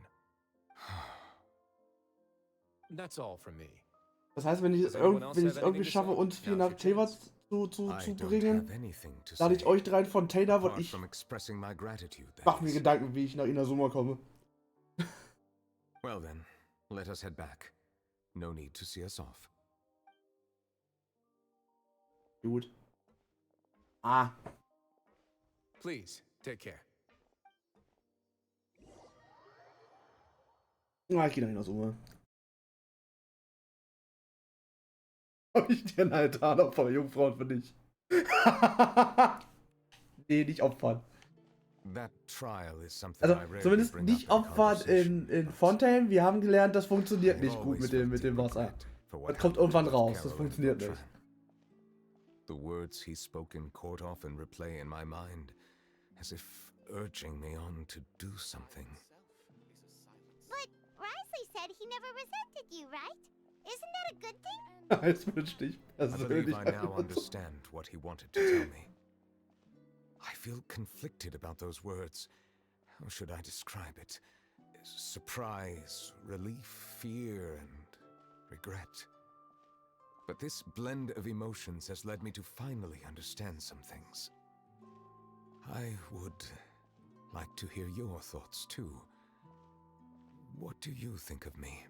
That's all from me. Das heißt, wenn ich es irgendwie schaffe, uns 4 nach Taylor zu bringen, lade ich euch 3 von Taylor und ich mach mir Gedanken, wie ich nach Inazuma komme. Well then, let us head back. No need to see us off. Gut. Ah. Please, take care. Na, ich geh nach Inazuma. Hab ich dir einen Altar von Jungfrauen für dich? Nee, nicht opfern. Also, zumindest nicht opfern in Fontaine. Wir haben gelernt, das funktioniert nicht gut mit dem Wasser. Das kommt irgendwann raus. Das funktioniert nicht. The words he spoke in court often replay in my mind, as if urging me on to do something. But Risley said he never resented you, right? Isn't that a good thing? Jetzt wünschte ich persönlich. I believe I now understand what he wanted to tell me. I feel conflicted about those words. How should I describe it? Surprise, relief, fear, and regret. But this blend of emotions has led me to finally understand some things. I would like to hear your thoughts too. What do you think of me?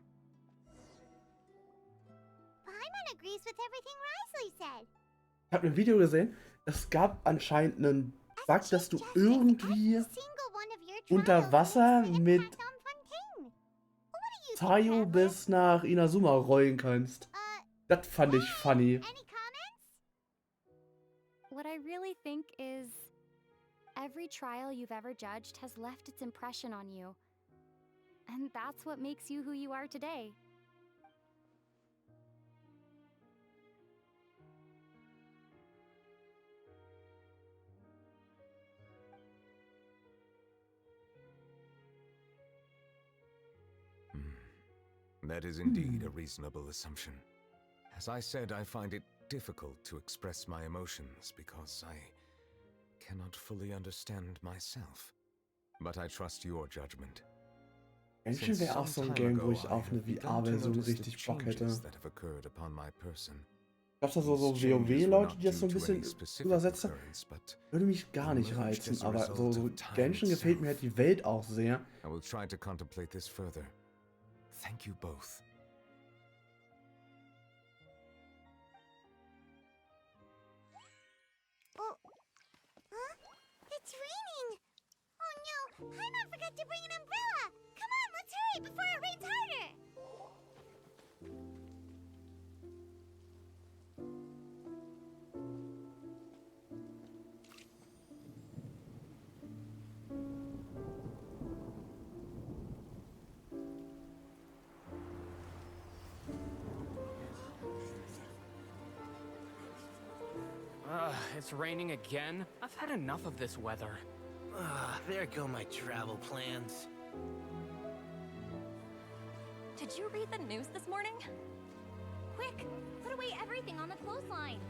Paimon agrees with everything Risley said. Ich habe ein Video gesehen. Es gab anscheinend einen Bug, dass du irgendwie unter Wasser mit Tayo bis nach Inazuma rollen kannst. Das fand ich funny. What I really think is, every trial you've ever judged has left its impression on you. And that's what makes you who you are today. That is indeed a reasonable assumption. As I said, I find it difficult to express my emotions because I cannot fully understand myself. But I trust your judgment. Genshin wäre auch so ein Game, wo ich auf eine VR-Version richtig Bock hätte. Gab's da so WoW-Leute, die das so ein bisschen übersetzen? Würde mich gar nicht reizen, aber so Genshin gefällt mir halt die Welt auch sehr. I will try to contemplate this further. Thank you both. Oh, huh? It's raining. Oh no, Paimon forgot to bring an umbrella. Come on, let's hurry before it rains harder. It's raining again? I've had enough of this weather. There go my travel plans. Did you read the news this morning? Quick, put away everything on the clothesline.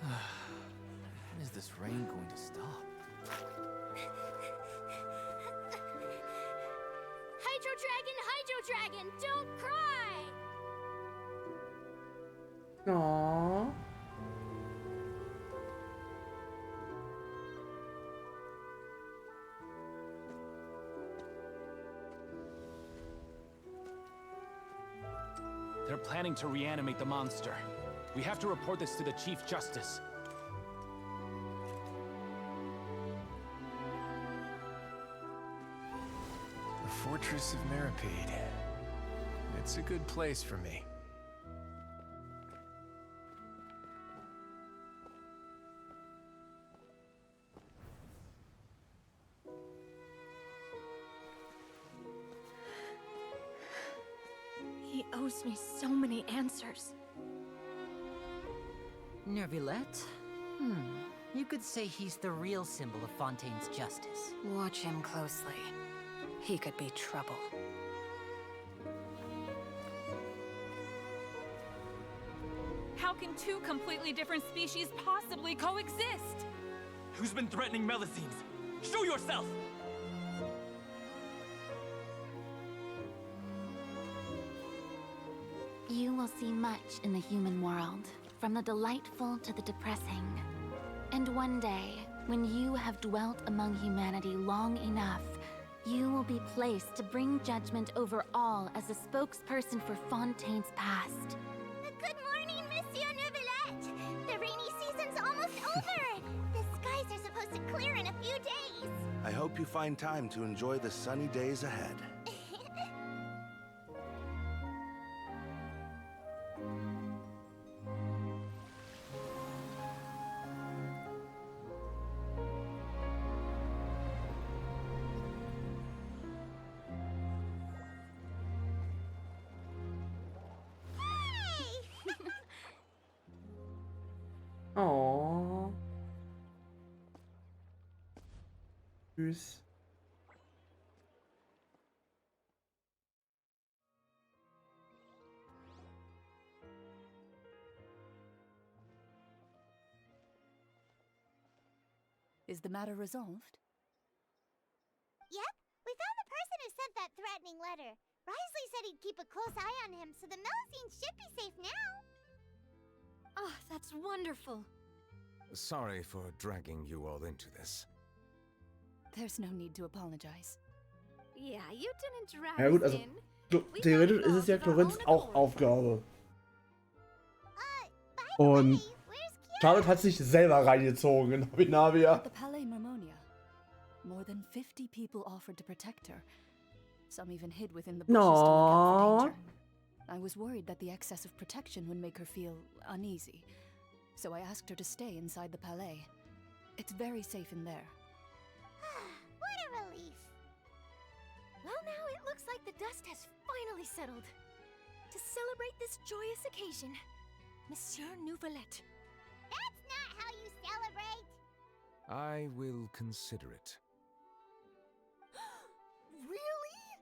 When is this rain going to stop? Hydro Dragon, don't cry! Aww. They're planning to reanimate the monster. We have to report this to the Chief Justice. The Fortress of Meripede. It's a good place for me. He owes me so many answers. Neuvillette? You could say he's the real symbol of Fontaine's justice. Watch him closely. He could be trouble. How can two completely different species possibly coexist? Who's been threatening Melusines? Show yourself! You will see much in the human world, from the delightful to the depressing. And one day, when you have dwelt among humanity long enough, you will be placed to bring judgment over all as a spokesperson for Fontaine's past. Good morning, Monsieur Neuvillette! The rainy season's almost over! The skies are supposed to clear in a few days! I hope you find time to enjoy the sunny days ahead. Oh. Tschüss. Is the matter resolved? Yep, we found the person who sent that threatening letter. Risley said he'd keep a close eye on him, so the Melusines should be safe now. Oh, that's wonderful. Sorry for dragging you all into this. There's no need to apologize. Yeah, you didn't drag Ja gut, us also in. theoretisch ist es ja Corinths auch Aufgabe. Und Charlotte hat sich selber reingezogen in Navia. At the Palais Marmonia, more than 50 people offered to protect her. Some even hid within the bushes to look out for danger. I was worried that the excess of protection would make her feel uneasy, so I asked her to stay inside the Palais. It's very safe in there. What a relief! Well, now it looks like the dust has finally settled. To celebrate this joyous occasion, Monsieur Neuvillette. That's not how you celebrate! I will consider it. Really?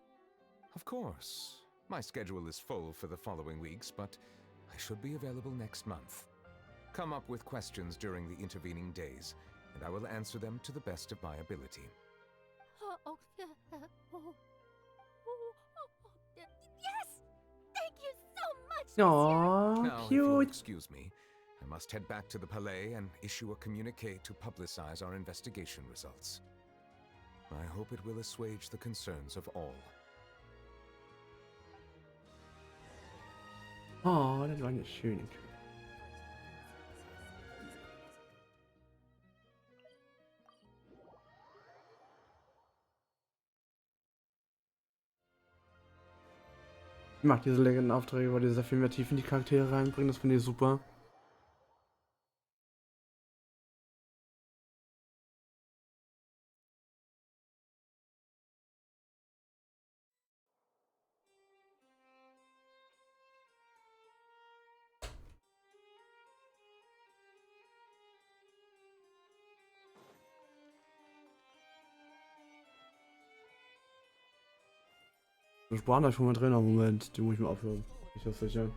Of course. My schedule is full for the following weeks, but I should be available next month. Come up with questions during the intervening days, and I will answer them to the best of my ability. Yes! Thank you so much, Aww, Now, if you'll cute. excuse me, I must head back to the Palais and issue a communique to publicize our investigation results. I hope it will assuage the concerns of all. Oh, das war eine schöne Tür. Ich mag diese Legendenaufträge, weil die sehr viel mehr Tiefe in die Charaktere reinbringen. Das finde ich super. Das war da schon mal drin, Moment, den muss ich mir aufhören. Ich das sicher.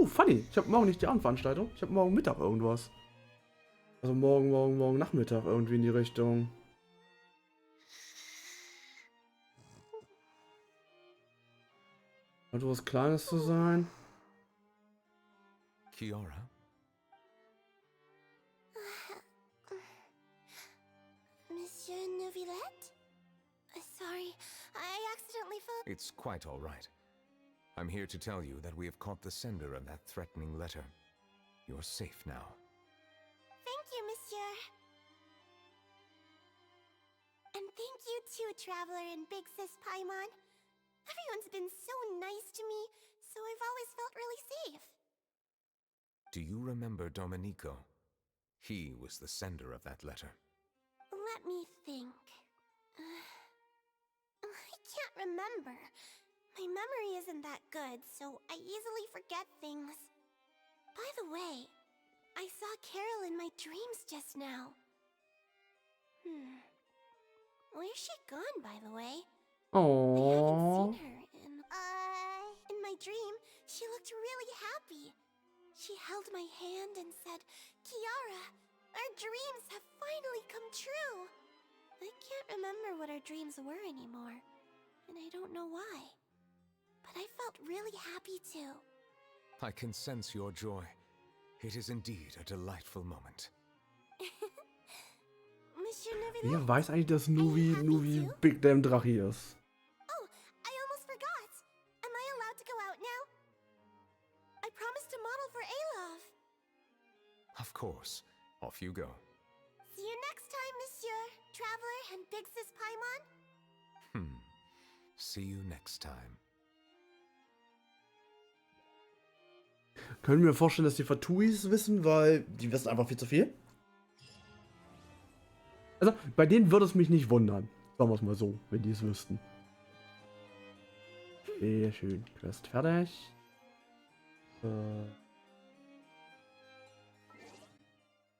Funny. Ich habe morgen nicht die Abendveranstaltung. Ich habe morgen Mittag irgendwas. Also morgen Nachmittag irgendwie in die Richtung. Hat was Kleines zu sein. Kiara? Monsieur Neuvillette? yet? Sorry, I accidentally fell. It's quite all right. I'm here to tell you that we have caught the sender of that threatening letter. You're safe now. Thank you, Monsieur. And thank you too, Traveler and Big Sis Paimon. Everyone's been so nice to me, so I've always felt really safe. Do you remember Domenico? He was the sender of that letter. Let me think. I can't remember. My memory isn't that good, so I easily forget things. By the way, I saw Carol in my dreams just now. Where's she gone, by the way? I haven't seen her in my dream, she looked really happy. She held my hand and said, "Kiara, our dreams have finally come true." I can't remember what our dreams were anymore, and I don't know why. But I felt really happy too. I can sense your joy. It is indeed a delightful moment. Monsieur Neuvie, Wer weiß eigentlich, dass Neuvie Big Damn Drache ist? Oh, I almost forgot. Am I allowed to go out now? I promised to model for Alov. Of course. Off you go. See you next time, Monsieur, Traveler and Big Sis Paimon. See you next time. Können wir vorstellen, dass die Fatuis wissen, weil die wissen einfach viel zu viel? Also, bei denen würde es mich nicht wundern. Sagen wir es mal so, wenn die es wüssten. Sehr schön. Quest fertig.